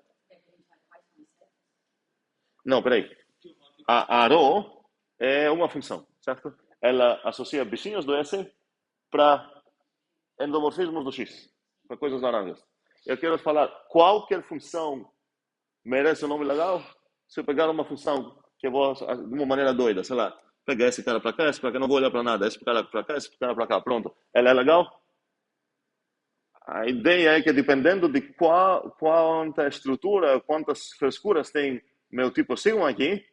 Não, peraí. A rho é uma função, certo? Ela associa bichinhos do S para endomorfismos do X, para coisas laranjas. Eu quero falar qualquer função merece um nome legal se eu pegar uma função que eu vou, de uma maneira doida, sei lá, pegar esse cara para cá, esse para cá, não vou olhar para nada, esse cara para cá, esse cara para cá, pronto. Ela é legal? A ideia é que dependendo de quanta estrutura, quantas frescuras tem meu tipo sigma aqui,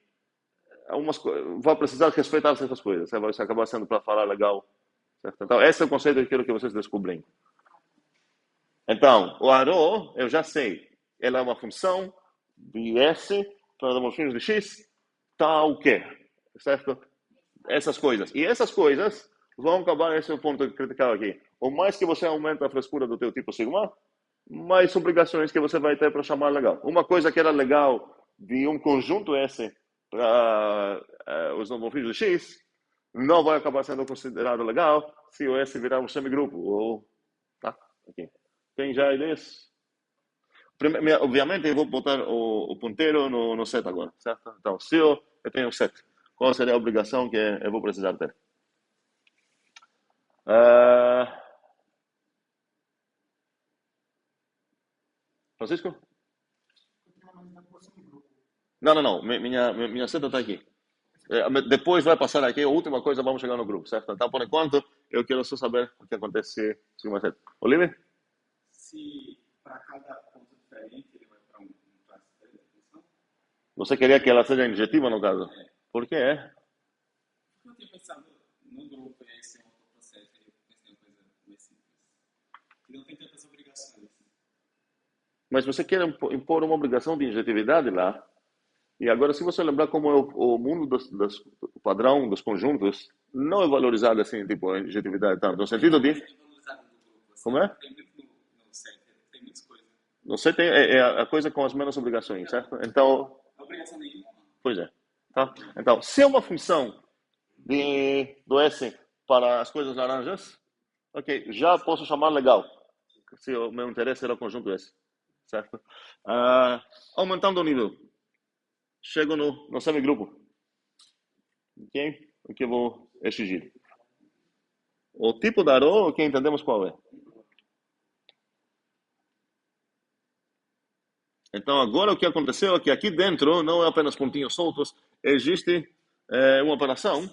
vai precisar respeitar essas coisas. Vai acabar sendo para falar legal. Certo? Então, esse é o conceito que eu quero que vocês descobrem. Então, o rho, eu já sei. Ela é uma função de S para isomorfismos de X, tal que. Certo? Essas coisas. E essas coisas vão acabar, esse é o ponto critical aqui. O mais que você aumenta a frescura do teu tipo sigma, mais obrigações que você vai ter para chamar legal. Uma coisa que era legal de um conjunto S para os isomorfismos de X, não vai acabar sendo considerado legal se o S virar um semigrupo. Ou, tá? Okay. Tem já ideias? Obviamente, eu vou botar o ponteiro no set agora, certo? Então, se eu tenho um set, qual seria a obrigação que eu vou precisar ter? Francisco? Não. Minha seta está aqui. Depois vai passar aqui, a última coisa, vamos chegar no grupo, certo? Então, por enquanto, eu quero só saber o que acontece se uma seta. Olivia? Se para cada ponto diferente ele vai para um classe de definição? Você queria que ela seja injetiva, no caso? Por que é? Eu tinha pensado no grupo, e esse é outro processo, eu pensei em uma coisa mais simples. Que não tem tantas obrigações. Mas você quer impor uma obrigação de injetividade lá. E agora, se você lembrar como é o mundo o padrão dos conjuntos, não é valorizado assim, tipo, a injetividade, tá? No sentido de... Como é? Tem muito no set, tem muitas coisas. No set é a coisa com as menos obrigações, certo? Então... Obrigação nenhuma. Pois é. Tá? Então, se é uma função do S para as coisas laranjas, ok, já posso chamar legal. Se o meu interesse era o conjunto S, certo? Aumentando o nível. Chego no semigrupo. Ok? O que eu vou exigir? O tipo da rho, ok, entendemos qual é. Então, agora o que aconteceu é que aqui dentro, não é apenas pontinhos soltos, existe uma operação,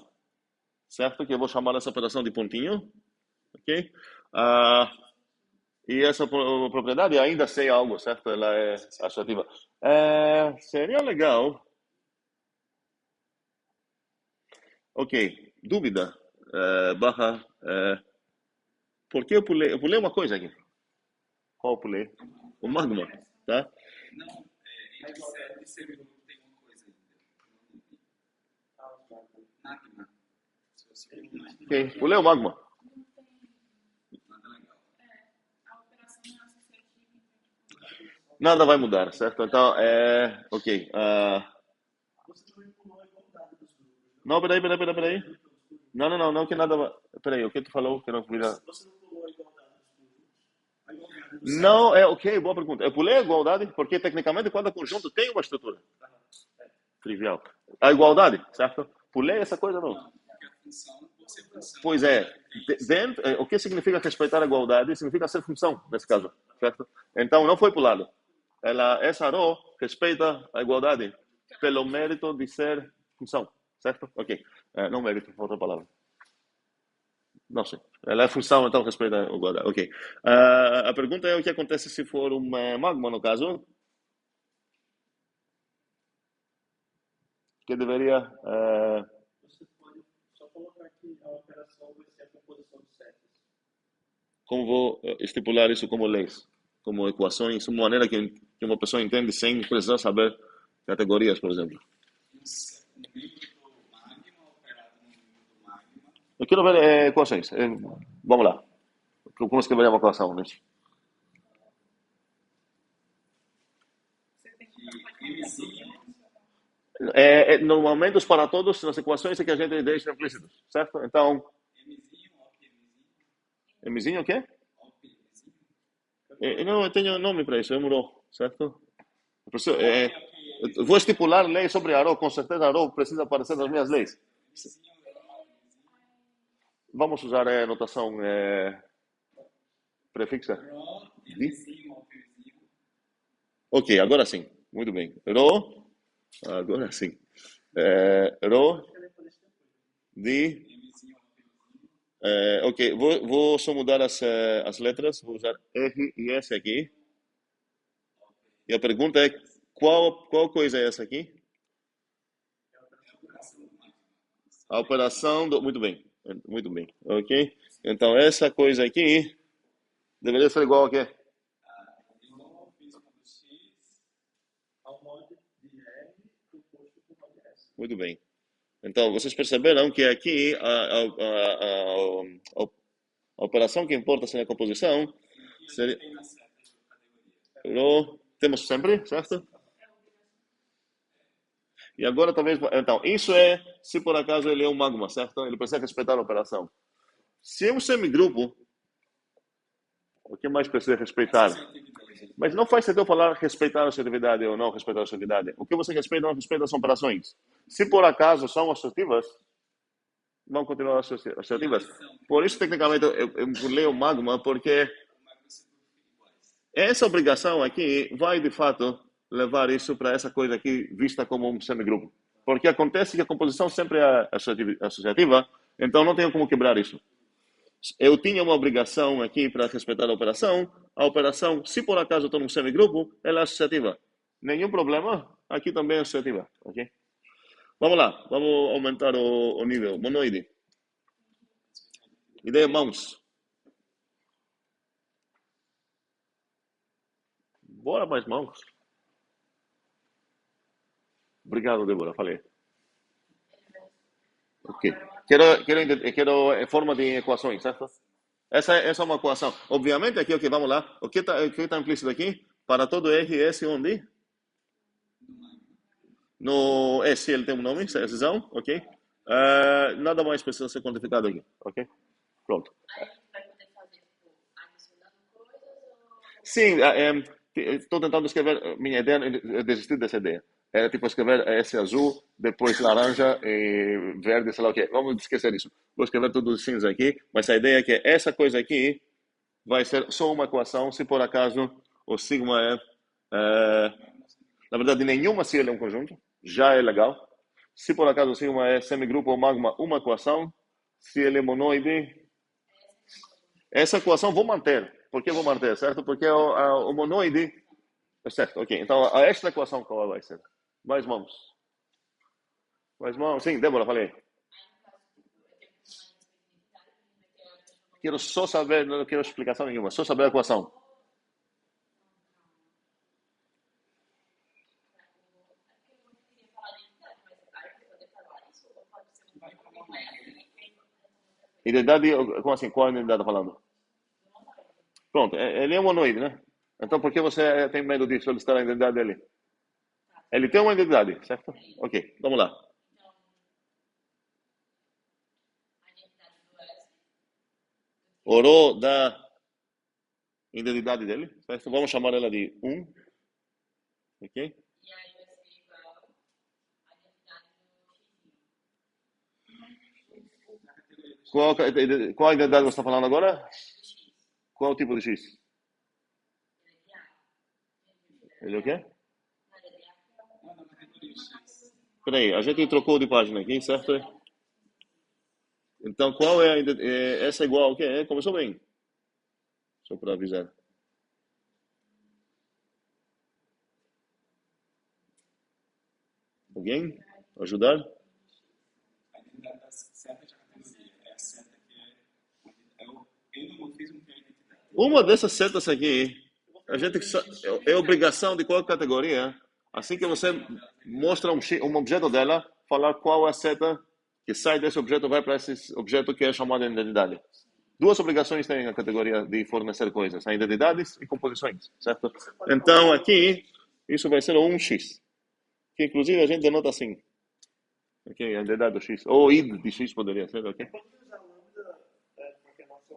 certo? Que eu vou chamar essa operação de pontinho. Ok? E essa propriedade, ainda sei algo, certo? Ela é associativa. Seria legal... Ok, dúvida, barra, por que eu pulei? Eu pulei uma coisa aqui. Qual eu pulei? O magma, tá? Não, entre set e semigrupo tem uma coisa ainda. Magma. Ok, pulei o magma. Nada legal. A operação não é associativa. Nada vai mudar, certo? Então, ok. Você também pulou a igualdade dos grupos. Não, peraí. Não, que nada vai... Peraí, o que tu falou que não vira... Você não pulou a igualdade dos conjuntos? A igualdade do set. Não, ok, boa pergunta. Eu pulei a igualdade porque, tecnicamente, cada conjunto tem uma estrutura. trivial. A igualdade, certo? Por lei, essa coisa não. Não, porque a função, por ser função, Pois é, tem o que significa respeitar a igualdade? Significa ser função, nesse caso, certo? Então, não foi pulado. Essa ró respeita a igualdade pelo mérito de ser função, certo? Ok. Não mérito, outra palavra. Não sei. Ela é função, então respeita a igualdade. Ok. A pergunta é o que acontece se for um magma, no caso, que deveria... Você pode só colocar que a operação vai ser a composição de setas. como vou estipular isso como leis, como equações, uma maneira que uma pessoa entende sem precisar saber categorias, por exemplo. um membro do magma operado no membro do magma, Eu quero ver equações. Vamos lá. Como escrever uma equação nisso? Você tem que que mzinho, Normalmente, os para todos nas equações é que a gente deixa implícitos, certo? Então, mzinho, op, mzinho o quê? op, mzinho, Não, eu tenho nome para isso, é muro, certo? ok, Eu vou estipular lei sobre Aró, com certeza Aró precisa aparecer nas minhas leis. mzinho, Vamos usar a notação prefixa. ró, Di? mzinho, op, mzinho, Ok, agora sim. Muito bem. Rho, agora sim. Rho, di. mzinho, op, mzinho, Ok, vou só mudar as letras. Vou usar R e S aqui. E a pergunta é, qual coisa é essa aqui? A operação do... Muito bem. Muito bem. Ok? Então, essa coisa aqui deveria ser igual a quê? rho, físico do x, Ao mod de R composto por mod S. Muito bem. Então, vocês perceberam que aqui a operação que importa ser a composição e a seria... gente tem na seta de categoria. Rho, temos sempre, certo? E agora talvez... Então, isso é se por acaso ele é um magma, certo? Ele precisa respeitar a operação. Se é um semigrupo, o que mais precisa respeitar? Associatividade. Mas não faz sentido falar respeitar a associatividade ou não respeitar a associatividade. O que você respeita ou não respeita são operações. Se por acaso são associativas, vão continuar associativas. Por isso, tecnicamente, eu pulei o magma, porque essa obrigação aqui vai, de fato, levar isso para essa coisa aqui vista como um semigrupo. Porque acontece que a composição sempre é associativa, então não tenho como quebrar isso. Eu tinha uma obrigação aqui para respeitar a operação, se por acaso estou num semigrupo, ela é associativa. Nenhum problema, aqui também é associativa, ok? Vamos lá, vamos aumentar o nível. Monoide. Ideia mãos. Bora mais mãos. Obrigado, Débora, falei. Ok. Quero forma de equações, certo? Essa é uma equação. Obviamente, aqui, ok, vamos lá. O que está implícito aqui? Para todo R, S, onde? No S, ele tem um nome, exceção, ok? Nada mais precisa ser quantificado aqui, ok? Pronto. Aí a gente vai poder fazer, tipo, adicionando coisas ou... Sim, estou tentando escrever. Minha ideia, eu desisti dessa ideia. Era tipo escrever S azul, depois laranja e verde, sei lá o quê. Vamos esquecer isso. Vou escrever tudo cinza aqui, mas a ideia é que essa coisa aqui vai ser só uma equação se por acaso o sigma na verdade, nenhuma se ele é um conjunto, já é legal. Se por acaso o sigma é semigrupo ou magma, uma equação. Se ele é monoide, essa equação vou manter. Por que vou manter, certo? Porque o monoide... Certo, ok. Então, esta equação qual vai ser? Mais mãos. Mais mãos. Sim, Débora, falei. Quero só saber, não quero explicação nenhuma, só saber a equação. Identidade, como assim? Qual identidade está falando? Pronto, ele é um monoide, né? Então, por que você tem medo de solicitar a identidade dele? Ele tem uma identidade, certo? Ok, vamos lá. Orou da identidade dele, certo? Vamos chamar ela de 1. Ok? Qual identidade você está falando agora? Qual tipo de X? Ele é o quê? Não, na categoria X. Peraí, a gente trocou de página aqui, certo? Então, qual é a essa é igual ao quê? Começou bem. Só para avisar. Alguém? Ajudar? A identidade da seta de categoria é a seta que é o endomorfismo que é a identidade. Uma dessas setas aqui, a gente é obrigação de qual categoria, assim que você mostra um objeto dela, falar qual é a seta que sai desse objeto vai para esse objeto que é chamado de identidade. Duas obrigações tem a categoria de fornecer coisas, a identidades e composições, certo? Então aqui, isso vai ser um X, que inclusive a gente denota assim. Ok, a identidade do X, ou id de X poderia ser, ok? Pode usar lambda para que a nossa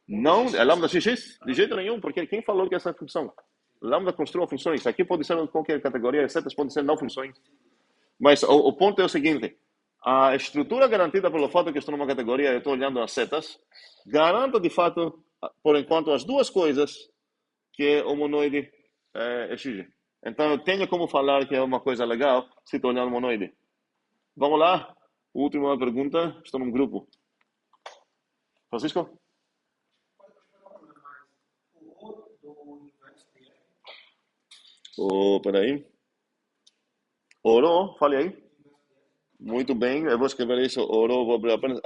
Não, é lambda XX? De jeito nenhum, porque quem falou que essa é a função? Lambda construa funções. Aqui pode ser qualquer categoria, setas podem ser não funções. Mas o ponto é o seguinte: a estrutura garantida pelo fato que estou numa categoria, eu estou olhando as setas, garanta de fato, por enquanto, as duas coisas que o monoide exige. Então eu tenho como falar que é uma coisa legal se estou olhando o monoide. Vamos lá? Última pergunta. Estou num grupo. Francisco? Peraí. Oro, fale aí. Muito bem, eu vou escrever isso. Oro, vou abrir apenas.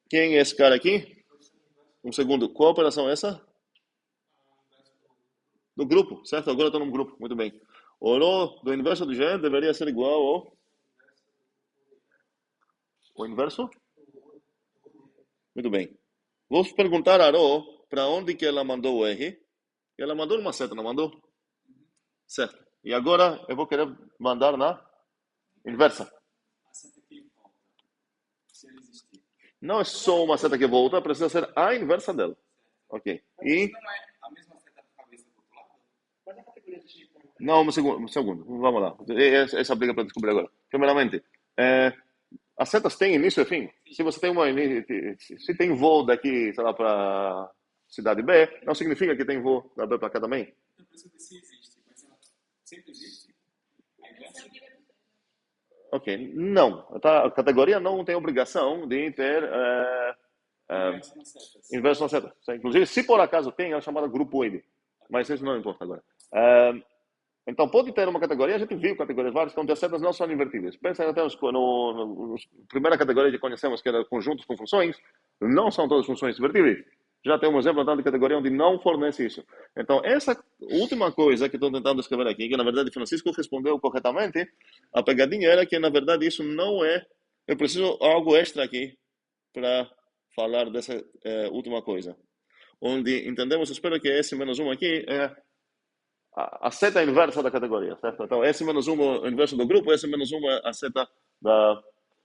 Quem é esse cara aqui? Um segundo. Qual operação é essa? Do grupo, certo? Agora estou num grupo. Muito bem. Oro do inverso de G deveria ser igual ao. O inverso? Muito bem. Vou perguntar a Aro para onde que ela mandou o R. Ela mandou uma seta, não mandou? Certo. E agora eu vou querer mandar na inversa. A seta que volta, se ela existir. Não é só uma seta que volta, precisa ser a inversa dela. Ok. E. Não é a mesma seta da cabeça do outro lado? Mas a categoria de X também. Não, um segundo. Vamos lá. Essa briga para descobrir agora. Primeiramente, as setas têm início e fim. Se você tem se tem voo daqui, sei lá, para cidade B, não significa que tem voo da B para cá também. Eu preciso ver se existe, mas ela sempre existe. A inversa Ok. Não. A categoria não tem obrigação de ter inversa nas setas. inverso na seta. Inclusive, se por acaso tem, é chamada grupoide. Mas isso não importa agora. Então, pode ter uma categoria, a gente viu categorias várias, onde as setas não são invertíveis. Pensa até na primeira categoria que conhecemos, que era conjuntos com funções, não são todas funções invertíveis. Já tem um exemplo então, de categoria onde não fornece isso. Então, essa última coisa que estou tentando escrever aqui, que na verdade Francisco respondeu corretamente, a pegadinha era que na verdade isso não é. Eu preciso algo extra aqui para falar dessa última coisa. Onde entendemos, espero que S-1 aqui é a seta inversa da categoria, certo? Então, S-1 é o inverso do grupo, S-1 é a seta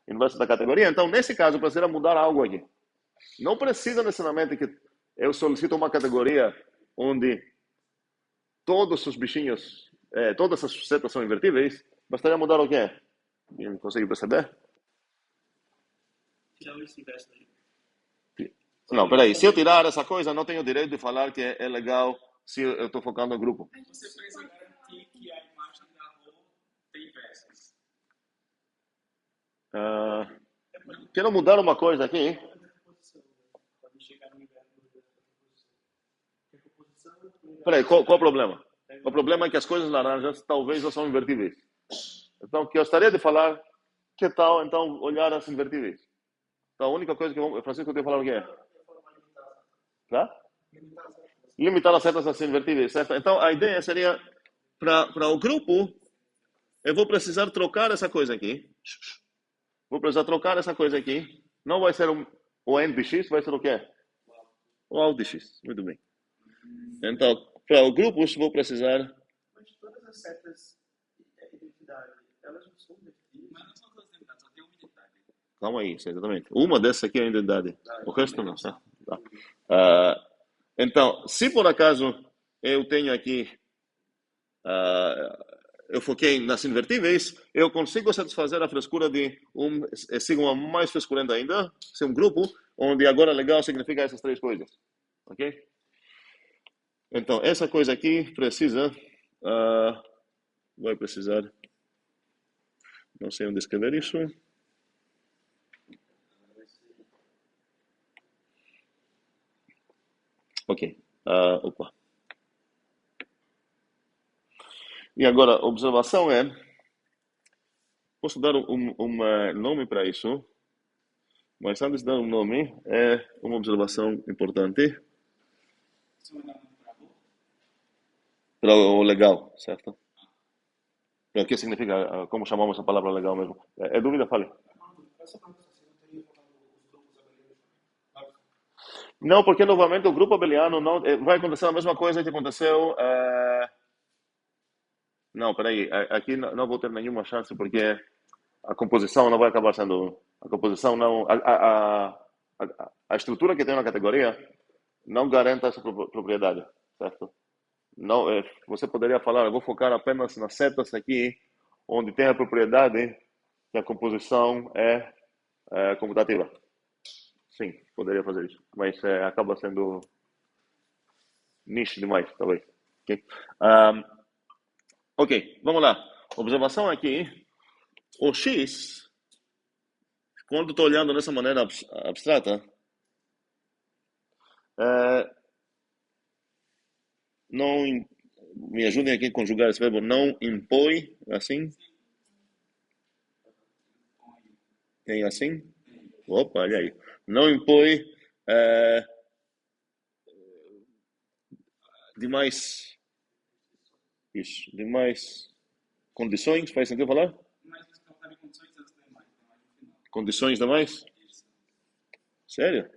inversa da categoria. Então, nesse caso, precisa mudar algo aqui. Não precisa necessariamente que eu solicite uma categoria onde todos os bichinhos, todas as setas são invertíveis. Bastaria mudar o quê? Alguém consegue perceber? Tirar esse inverso daí. Não, peraí. Se eu tirar essa coisa, não tenho direito de falar que é legal se eu estou focando no grupo. Você precisa garantir que a imagem da rua tem versos. Quero mudar uma coisa aqui. Pode chegar no inverso da composição. Peraí, qual o problema? O problema é que as coisas laranjas talvez não são invertíveis. Então, o que eu gostaria de falar, que tal, então, olhar as invertíveis? Então, a única coisa que o Francisco tem que falar o que é? Tá? Limitar as setas a ser invertíveis, certo? Então, a ideia seria, para o grupo, eu vou precisar trocar essa coisa aqui. Vou precisar trocar essa coisa aqui. Não vai ser o end de x, vai ser o quê? O out de x. Muito bem. Então, para o grupo, vou precisar... Mas todas as setas de identidade, elas não são invertíveis. Mas não são todas identidades, só tem uma identidade. Calma aí, exatamente. Uma dessas aqui é a identidade. O resto não, certo? Tá. Então, se por acaso eu tenho aqui eu foquei nas invertíveis, eu consigo satisfazer a frescura de sigma mais frescurento ainda, ser um grupo, onde agora legal significa essas três coisas. Ok? Então, essa coisa aqui precisa, vai precisar, não sei onde escrever isso. Ok, opa. E agora, a observação é, posso dar um nome para isso, mas antes de dar um nome, é uma observação importante Você vai dar um para boa? para o legal, certo? O que significa, como chamamos a palavra legal mesmo? É dúvida? Fale. Essa pergunta, você não teria colocado os grupos abelianos? Não, porque novamente o grupo abeliano não vai acontecer a mesma coisa que aconteceu. Não, peraí, aqui não vou ter nenhuma chance porque a composição não vai acabar sendo. A composição não. A estrutura que tem na categoria não garante essa propriedade, certo? Não, você poderia falar, eu vou focar apenas nas setas aqui, onde tem a propriedade que a composição é comutativa. Sim, poderia fazer isso, mas acaba sendo niche demais, talvez. Ok, ok, vamos lá. Observação aqui, o X, quando estou olhando dessa maneira abstrata, não me ajudem aqui a conjugar esse verbo, não impõe, assim? Tem assim? Opa, olha aí. Não impõe demais, isso, demais condições, faz sentido falar? Mas eles colocaram condições antes da imagem no final. Condições demais? Isso. Sério?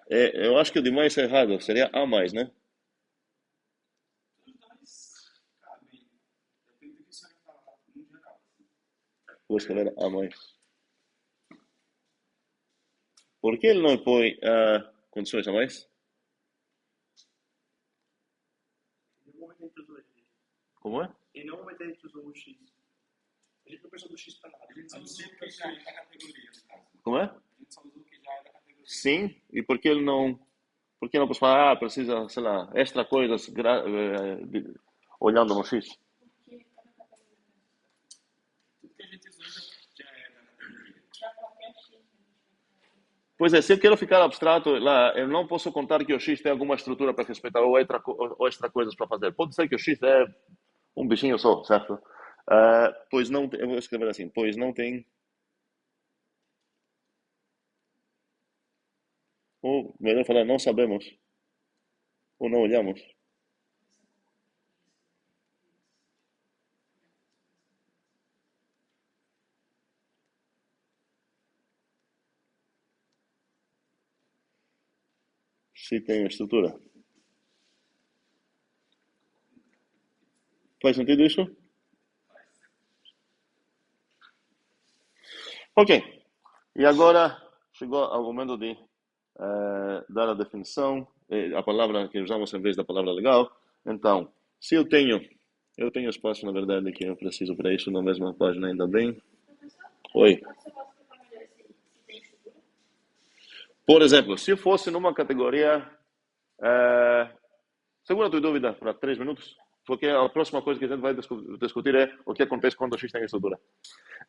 Eu acho que o demais é errado, seria a mais, né? Os dois cabem. Depende do que você vai falar no geral. Vou escrever a mais. Por que ele não impõe condições a mais? Em nenhum momento a gente usou ele. Como é? Em nenhum momento a gente usou o X. A gente não pensou do X para nada. A gente só usou o que já é da categoria, no caso. Como é? A gente só usou o que já é da categoria. Sim, e por que ele não... Por que não posso falar, precisa, sei lá, extra coisas olhando no X? Porque cada categoria Tudo que a gente usou já é da categoria. já qualquer X, né? Pois é, se eu quero ficar abstrato lá, eu não posso contar que o X tem alguma estrutura para respeitar ou extra coisas para fazer. Pode ser que o X é um bichinho só, certo? Pois não, eu vou escrever assim, pois não tem, ou melhor falar, não sabemos, ou não olhamos. Se tem estrutura. Faz sentido isso? Ok. E agora chegou ao momento de dar a definição, a palavra que usamos em vez da palavra legal. Então, se eu tenho espaço, na verdade, que eu preciso para isso na mesma página, ainda bem. Oi. Você pode explicar melhor se tem estrutura? Por exemplo, se fosse numa categoria... segura a tua dúvida para 3 minutos, porque a próxima coisa que a gente vai discutir é o que acontece quando o X tem estrutura.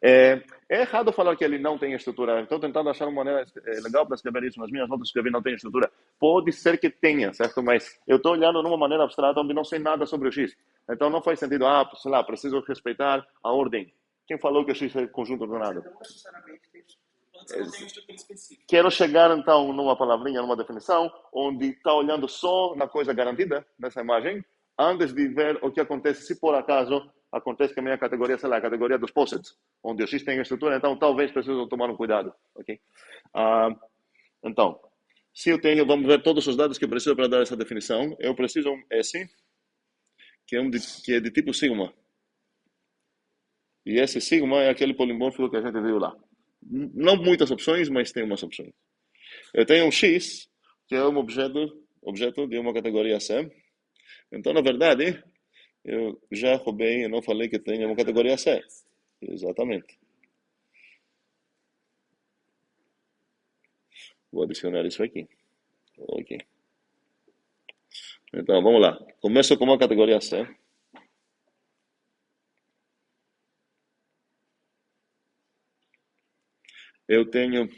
É errado falar que ele não tem estrutura. Estou tentando achar uma maneira legal para escrever isso. Nas minhas notas escrevi não tem estrutura. Pode ser que tenha, certo? Mas eu estou olhando numa maneira abstrata onde não sei nada sobre o X. Então não faz sentido, sei lá, preciso respeitar a ordem. Quem falou que o X é conjunto ordenado? Não necessariamente tem estrutura. Quando você não tem um estrutura específica. Quero chegar, então, numa palavrinha, numa definição, onde está olhando só na coisa garantida, nessa imagem, antes de ver o que acontece, se por acaso acontece que a minha categoria, sei lá, a categoria dos posits, onde o X tem estrutura, então talvez preciso tomar um cuidado, ok? Então, se eu tenho, vamos ver todos os dados que eu preciso para dar essa definição, eu preciso um S, que é de tipo sigma. E esse sigma é aquele polimórfico que a gente viu lá. Não muitas opções, mas tem umas opções. Eu tenho um X, que é um objeto de uma categoria C. Então, na verdade, Eu já roubei, eu não falei que tem uma categoria C. Exatamente. Vou adicionar isso aqui. Ok. Então, vamos lá. Começo com uma categoria C. Eu tenho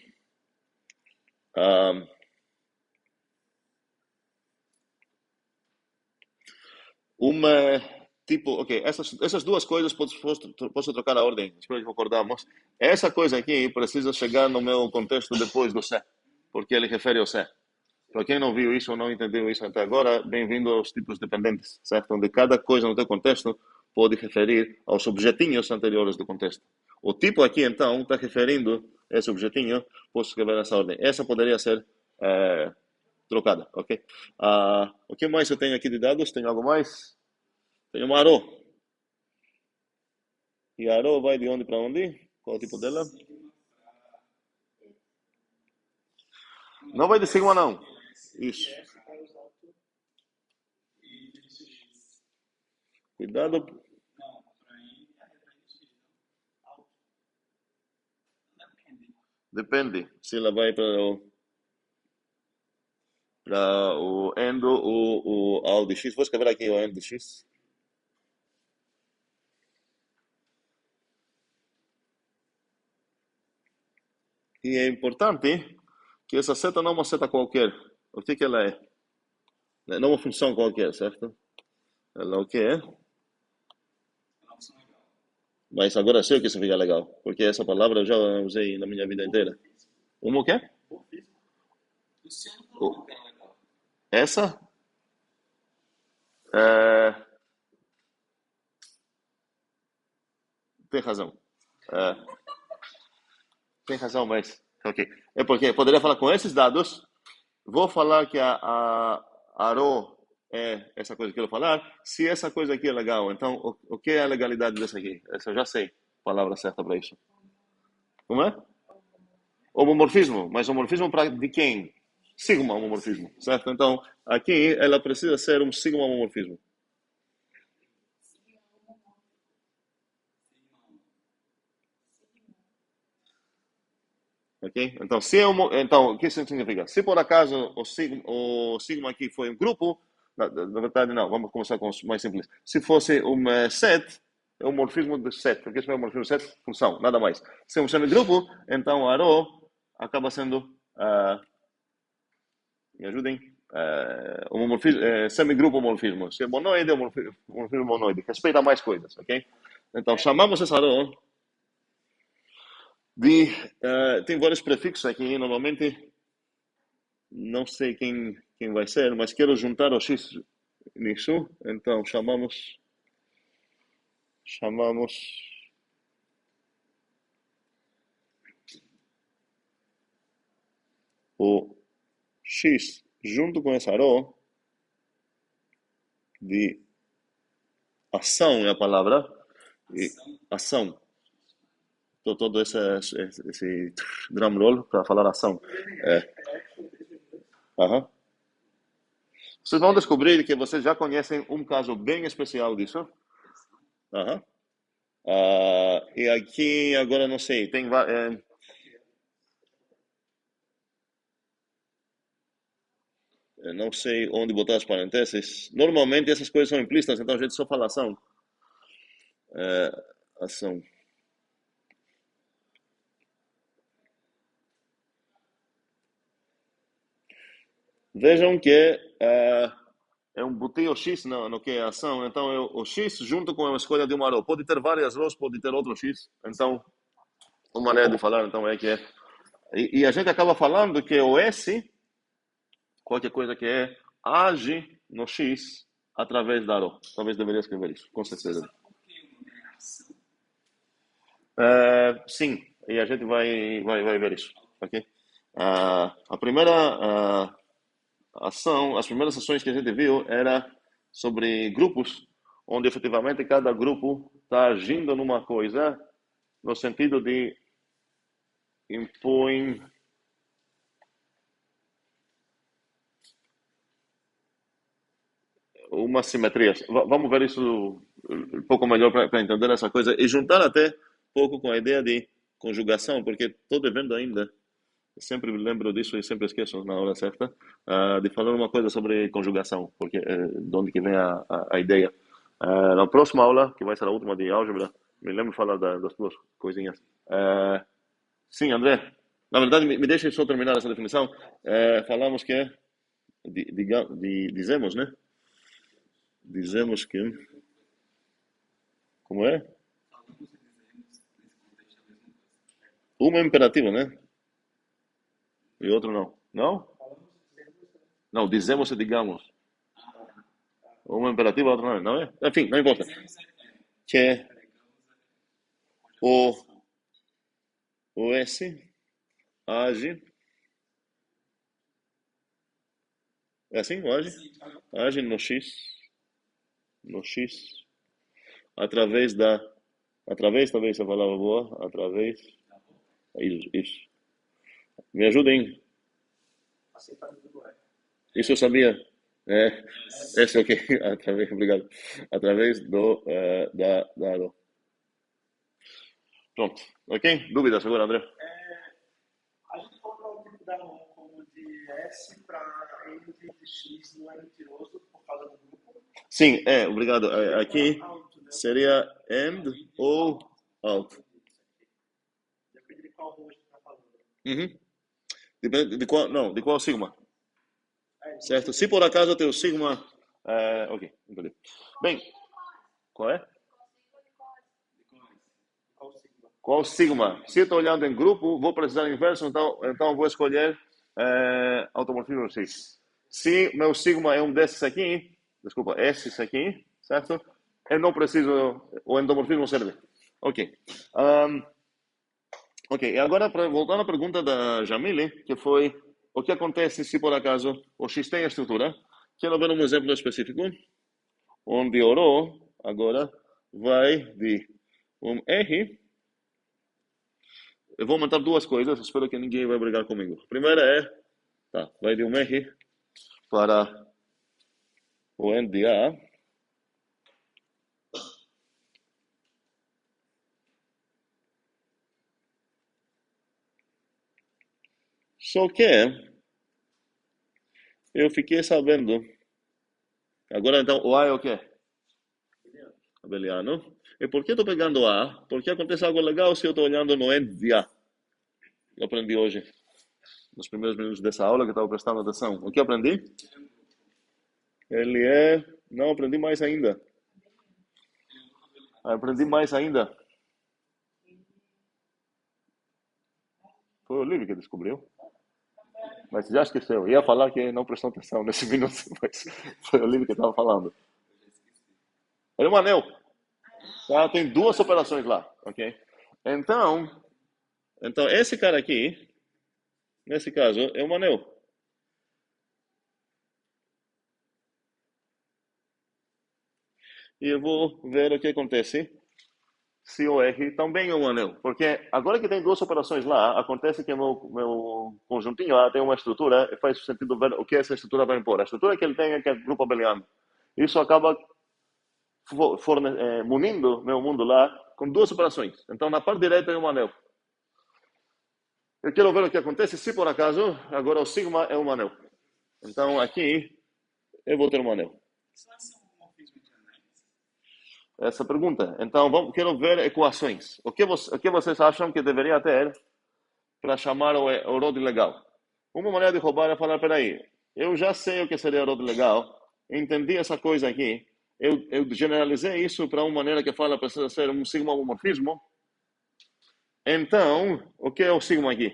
ah, uma tipo, ok, essas duas coisas posso trocar a ordem, espero que concordamos. Essa coisa aqui precisa chegar no meu contexto depois do C, porque ele refere ao C. Para quem não viu isso ou não entendeu isso até agora, bem-vindo aos tipos dependentes, certo? Onde cada coisa no teu contexto pode referir aos objetinhos anteriores do contexto. O tipo aqui, então, está referindo esse objetinho, posso escrever nessa ordem. Essa poderia ser trocada, ok? O que mais eu tenho aqui de dados? Tenho algo mais? Tenho uma arrow. E a arrow vai de onde para onde? Qual é o tipo dela? Não vai de sigma, não. Isso. Cuidado. Depende. Se ela vai para o endo ou o ao de x. Vou escrever aqui o endo de x. E é importante que essa seta não é uma seta qualquer. O que ela é? Não é uma função qualquer, certo? Ela é o que é? Mas agora sei o que significa legal, porque essa palavra eu já usei na minha vida inteira. Uma o quê? O- Essa? É, tem razão. É, tem razão, mas... Ok. É porque eu poderia falar com esses dados, vou falar que a arrow é essa coisa que eu quero falar, se essa coisa aqui é legal. Então, o que é a legalidade dessa aqui? Essa eu já sei a palavra certa para isso. Como é? Homomorfismo. Mas homomorfismo para de quem? Sigma homomorfismo, certo? Então, aqui ela precisa ser um sigma homomorfismo. Ok? Então, se é então, o que isso significa? Se por acaso o sigma aqui foi um grupo, na verdade não, vamos começar com o mais simples. Se fosse um set, é um morfismo de set. O que é um morfismo de set? Função, nada mais. Se é um semigrupo, então a rho acaba sendo, me ajudem, semigrupo homorfismo. Se é monoide, é homorfismo monoide. Respeita mais coisas, ok? Então, chamamos essa rho de... tem vários prefixos aqui, normalmente não sei quem vai ser, mas quero juntar o X nisso, então chamamos o X junto com essa rho de ação é a palavra, e ação. Todo esse drum roll para falar ação. Aham. Vocês vão descobrir que vocês já conhecem um caso bem especial disso. Aham. E aqui, agora não sei, tem eu não sei onde botar as parênteses. Normalmente essas coisas são implícitas, então a gente só fala ação. Ação. Vejam que é um botio X no que é ação. Então, o X junto com a escolha de uma row. Pode ter várias rows, pode ter outro X. Então, uma maneira de falar então é que é... E a gente acaba falando que o S, qualquer coisa que é, age no X através da row. Talvez deveria escrever isso, com certeza. Sim, e a gente vai ver isso, ok? A primeira as primeiras ações que a gente viu era sobre grupos, onde efetivamente cada grupo está agindo numa coisa no sentido de impõe umas simetrias. Vamos ver isso um pouco melhor para entender essa coisa e juntar até um pouco com a ideia de conjugação, porque estou devendo ainda. Eu sempre me lembro disso e sempre esqueço na hora certa de falar uma coisa sobre conjugação, porque de onde que vem a ideia. Na próxima aula, que vai ser a última de álgebra, me lembro de falar das duas coisinhas. Sim, André. Na verdade, me deixe só terminar essa definição. Falamos que dizemos, né? Dizemos que como é? Um é imperativo, né? E outro não. Não? Não, dizemos e digamos. Um é imperativo, outro não é. Não é? Enfim, não importa. Que o S age. É assim? O age? Age no X. No X. Através da. Através, talvez essa palavra boa. Através. Isso. Me ajudem. Isso eu sabia. Esse ok. Obrigado. Através do. Pronto. Ok? Dúvidas agora, André? A gente comprou o tipo da mão como de S para N de X não é mentiroso por causa do grupo. Sim, obrigado. Aqui seria and ou out. Depende de qual rosto está falando. Uhum. Depende de qual, não, de qual sigma. Certo? Se por acaso tem o sigma. Ok, entendi. Bem, qual é? Qual sigma? Se eu estou olhando em grupo, vou precisar inverso, então vou escolher automorfismo X. Se meu sigma é um desses aqui, desculpa, esses aqui, certo? Eu não preciso, o endomorfismo serve. Ok. Ok, e agora, voltando à pergunta da Jamile, que foi o que acontece se por acaso o X tem a estrutura. Quero ver um exemplo específico, onde o ρ agora vai de um R. Eu vou aumentar duas coisas, espero que ninguém vai brigar comigo. A primeira vai de um R para o N de A. Só que eu fiquei sabendo. Agora então, o A é o quê? Abeliano. E por que estou pegando A? Porque acontece algo legal se eu estou olhando no N de A. Eu aprendi hoje, nos primeiros minutos dessa aula, que eu estava prestando atenção. O que eu aprendi? Ele é... Não, aprendi mais ainda. Aprendi mais ainda. Foi o Olívio que descobriu. Mas já esqueceu. Ia falar que não prestou atenção nesse minuto, mas foi o Olívio que estava falando. Ele é um anel. Tem duas operações lá, ok? Então esse cara aqui, nesse caso, é um anel. E eu vou ver o que acontece se o R também é um anel. Porque agora que tem duas operações lá, acontece que meu conjuntinho A tem uma estrutura e faz sentido ver o que essa estrutura vai impor. A estrutura que ele tem é que é grupo abeliano. Isso acaba munindo meu mundo lá com duas operações. Então, na parte direita é um anel. Eu quero ver o que acontece se, por acaso, agora o sigma é um anel. Então, aqui, eu vou ter um anel. Essa pergunta. Então, quero ver equações. O que vocês acham que deveria ter para chamar o ρ de legal? Uma maneira de roubar é falar, peraí, eu já sei o que seria ρ de legal, entendi essa coisa aqui, eu generalizei isso para uma maneira que fala precisa ser um sigma homomorfismo. Então, o que é o sigma aqui?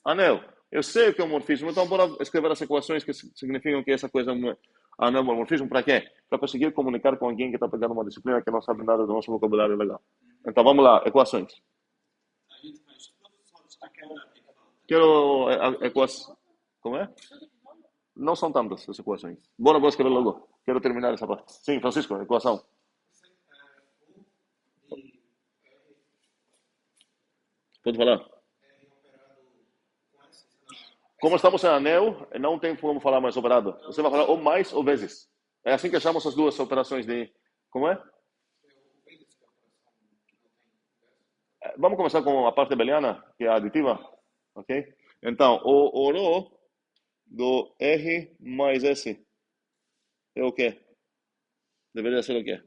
Anel. Eu sei o que é homomorfismo, então bora escrever as equações que significam que essa coisa é um anel homomorfismo. Para quê? Para conseguir comunicar com alguém que está pegando uma disciplina que não sabe nada do nosso vocabulário legal. Então, vamos lá, equações. Quero equações. Como é? Não são tantas as equações. Bora, vou escrever logo. Quero terminar essa parte. Sim, Francisco, equação. Pode falar. Como estamos em anel, não tem como falar mais operado. Você vai falar ou mais ou vezes. É assim que achamos as duas operações de... Como é? Vamos começar com a parte abeliana, que é a aditiva. Ok? Então, o ρ do R mais S é o quê? Deveria ser o quê?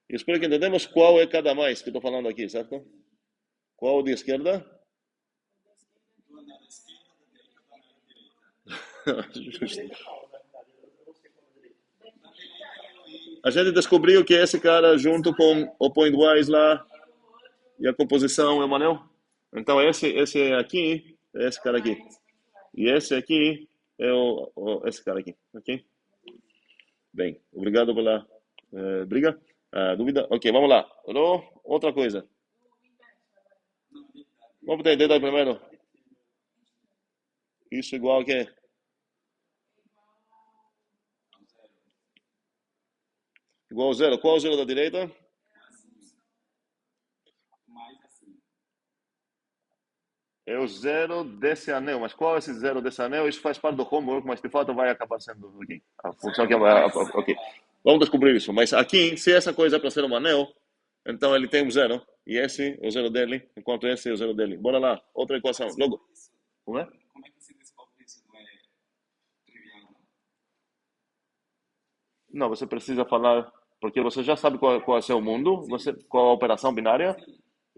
E espero que entendemos qual é cada mais que estou falando aqui, certo? Qual de esquerda? Do anel da esquerda, da direita, do anel da direita. Justo. Ele fala, na verdade, eu não sei como direito. Da direita é o I. A gente descobriu que esse cara, junto com o pointwise lá, e a composição é um anel. Então, esse aqui é esse cara aqui. E esse aqui é esse cara aqui. Ok? Bem, obrigado pela briga. Dúvida? Ok, vamos lá. Outra coisa. Vamos ter ideia primeiro. Isso igual a quê? Igual a zero. Qual é o zero da direita? Mais assim. É o zero desse anel. Mas qual é esse zero desse anel? Isso faz parte do homework, mas de fato vai acabar sendo aqui. A função que é... Ok. Vamos descobrir isso. Mas aqui, se essa coisa é para ser um anel, então ele tem um zero. E esse é o zero dele, enquanto esse é o zero dele. Bora lá. Outra equação. Logo. Como é? Como é que se descobre isso? Não é trivial, não? Não, você precisa falar, porque você já sabe qual é o seu mundo, qual é a operação binária,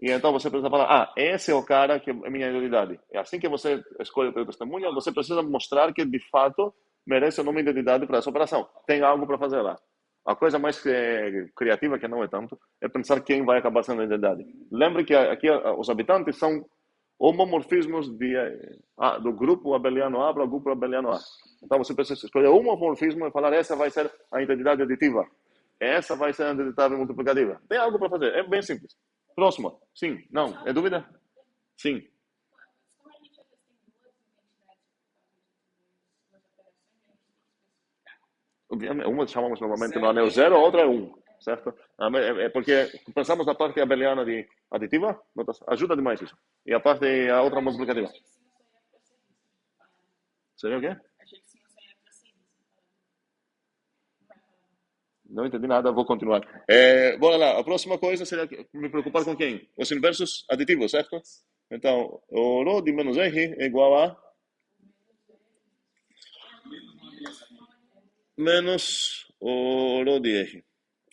e então você precisa falar, esse é o cara que é minha identidade. É assim que você escolhe o teu testemunho, você precisa mostrar que de fato merece o nome de identidade para essa operação. Tem algo para fazer lá. A coisa mais criativa, que não é tanto, é pensar quem vai acabar sendo a identidade. Lembre que aqui os habitantes são homomorfismos do grupo abeliano A para o grupo abeliano A. Então você precisa escolher um homomorfismo e falar essa vai ser a identidade aditiva. Essa vai ser a identidade multiplicativa. Tem algo para fazer. É bem simples. Próximo. Sim. Não. É dúvida? Sim. Como a gente às vezes tem duas identidades por causa de duas operações, a gente tem que especificar. Uma chamamos normalmente no anel zero, a outra é um. Certo? É porque pensamos na parte abeliana de aditiva, ajuda demais isso. E a outra multiplicativa. Achei que sim, eu só ia para ser isso. Seria o quê? Achei que sim, eu só ia para ser isso. Não entendi nada, vou continuar. Bora lá, a próxima coisa seria me preocupar com quem? Os inversos aditivos, certo? Então, o ρ de menos R é igual a menos o ρ de R.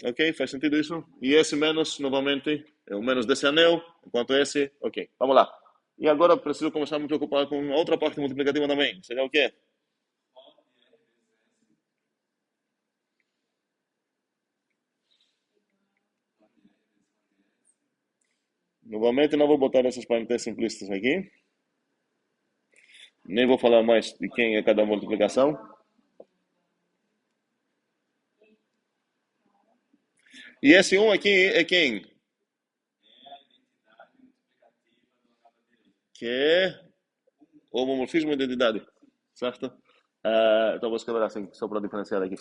Ok? Faz sentido isso? E esse menos, novamente, é o menos desse anel, enquanto esse, ok. Vamos lá. E agora preciso começar a me preocupar com a outra parte multiplicativa também. Seria o quê? Novamente, não vou botar essas parênteses simplistas aqui. Nem vou falar mais de quem é cada multiplicação. E esse 1 aqui é quem? Que é homomorfismo de identidade. Certo? Então vou escrever assim, só para diferenciar aqui.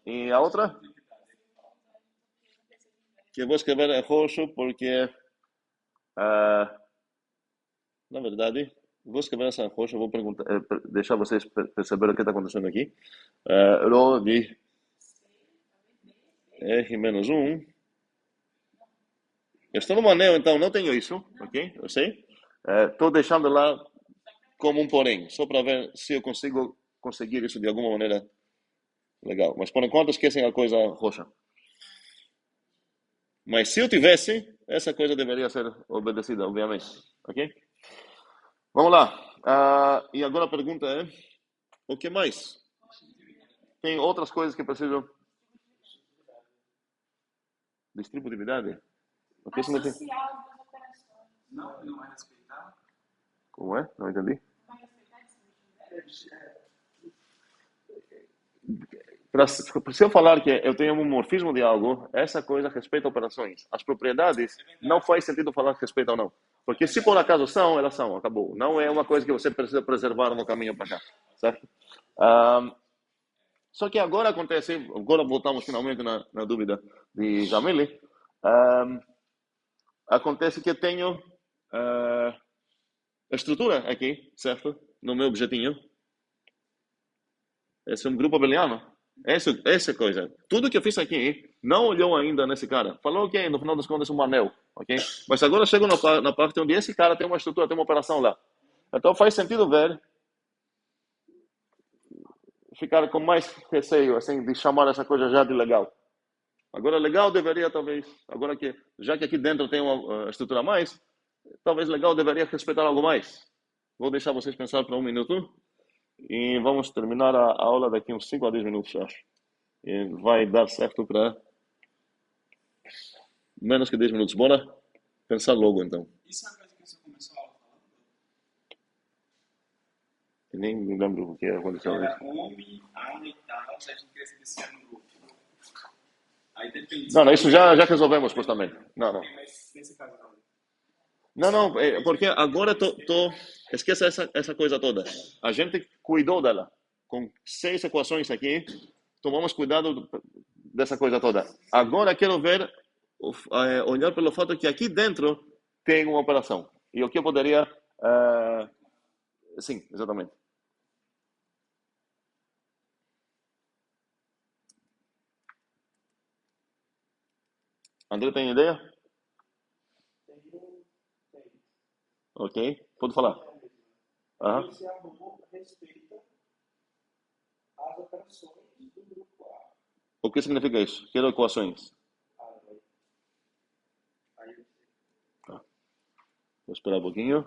E a outra? Que eu vou escrever em roxo porque... na verdade, vou escrever essa em roxo, vou perguntar, deixar vocês perceberem o que está acontecendo aqui. Rho de R menos 1. Eu estou no anel, então não tenho isso, ok? Eu sei. Estou deixando lá como um porém, só para ver se eu consigo conseguir isso de alguma maneira legal. Mas por enquanto esquecem a coisa roxa. Mas se eu tivesse, essa coisa deveria ser obedecida, obviamente. Ok? Vamos lá. E agora a pergunta é: o que mais? Tem outras coisas que precisam? Distributividade? O que significa? Associar as duas operações. Não é respeitar. Como é? Não entendi. Não vai respeitar distributividade? Se eu falar que eu tenho um morfismo de algo, essa coisa respeita operações. As propriedades, não faz sentido falar que respeita ou não. Porque se por acaso são, elas são, acabou. Não é uma coisa que você precisa preservar no caminho para cá, certo? Só que agora acontece, agora voltamos finalmente na dúvida de Jamile, acontece que eu tenho estrutura aqui, certo? no meu objetinho? Esse é um grupo abeliano? Essa coisa. Tudo que eu fiz aqui, não olhou ainda nesse cara. Falou que no final das contas é um anel, ok? Mas agora chego na parte onde esse cara tem uma estrutura, tem uma operação lá. Então faz sentido ver, ficar com mais receio, assim, de chamar essa coisa já de legal. Agora, legal deveria, talvez, agora que, já que aqui dentro tem uma estrutura a mais, talvez legal deveria respeitar algo mais. Vou deixar vocês pensar por um minuto e vamos terminar a aula daqui uns 5 a 10 minutos, acho. E vai dar certo para menos que 10 minutos. Bora pensar logo, então. Isso é uma coisa que você começou a aula falando? Eu nem me lembro o que aconteceu. Era homem, aula e tal, a gente queria se descer no grupo. Aí depende. Não, isso já resolvemos, postamente. Não. Mas nesse caso Não, não. não, porque agora esqueça essa coisa toda. A gente cuidou dela. Com 6 equações aqui, tomamos cuidado dessa coisa toda. Agora quero ver, olhar pelo fato que aqui dentro tem uma operação. E o que eu poderia... sim, exatamente. André, tem ideia? Tem. Ok, pode falar. Aham. Esse amor respeita as operações do grupo A. O que significa isso? Que equações? Aí Vou esperar um pouquinho.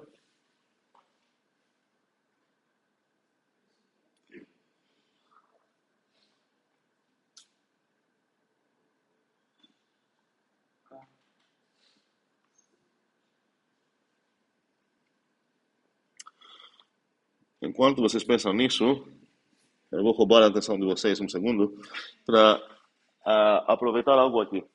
Enquanto vocês pensam nisso, eu vou roubar a atenção de vocês um segundo para aproveitar algo aqui.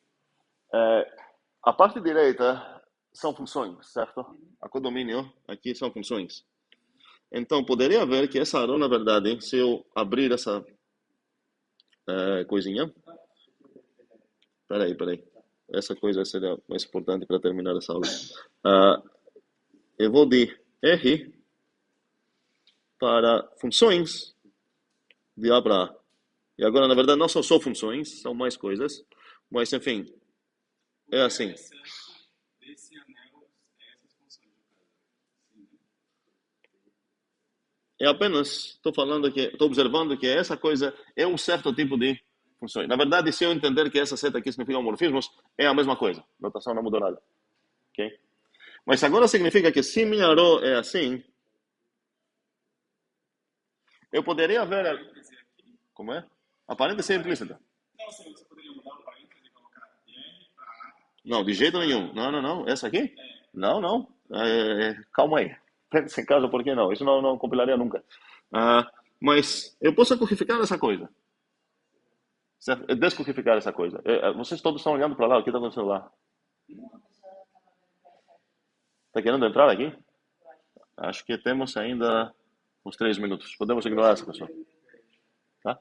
A parte direita são funções, certo? A codomínio aqui são funções. Então, poderia ver que essa arrow, na verdade, se eu abrir essa coisinha... Peraí. Essa coisa seria mais importante para terminar essa aula. Eu vou de R para funções de A para A. E agora, na verdade, não são só funções, são mais coisas. Mas, enfim, é assim. Desse anel, essas funções do caso. É apenas, estou observando que essa coisa é um certo tipo de funções. Na verdade, se eu entender que essa seta aqui significa homorfismos, é a mesma coisa. A notação não mudou nada. Ok? Mas agora significa que se minha row é assim, eu poderia ver... Como é? Aparente ser implícita. Não, sim, você poderia mudar o parênteses e colocar de R para A. Não, de jeito nenhum. Não. Essa aqui? Não. Calma aí. Pense em casa, por que não? Isso não compilaria nunca. Mas eu posso codificar essa coisa. Certo? Descodificar essa coisa. Vocês todos estão olhando para lá. O que está acontecendo lá? Está querendo entrar aqui? Acho que temos ainda uns 3 minutos. Podemos ignorar essa pessoa. Tá?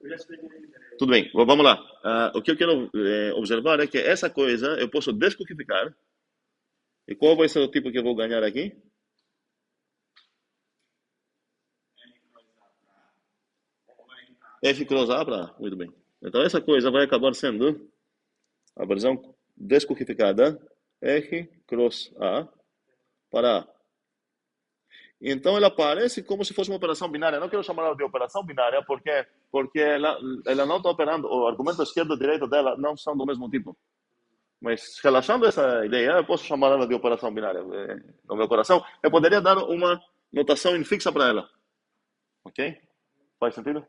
eu já expliquei. Tudo bem, vamos lá. O que eu quero observar é que essa coisa eu posso descodificar. E qual vai ser o tipo que eu vou ganhar aqui? F cross A para A. Muito bem. Então essa coisa vai acabar sendo a versão descodificada R cross A para A. Então ela parece como se fosse uma operação binária. Não quero chamar ela de operação binária porque ela não está operando. O argumento esquerdo e direito dela não são do mesmo tipo. Mas relaxando essa ideia, eu posso chamar ela de operação binária. No meu coração, eu poderia dar uma notação infixa para ela. Ok? Faz sentido?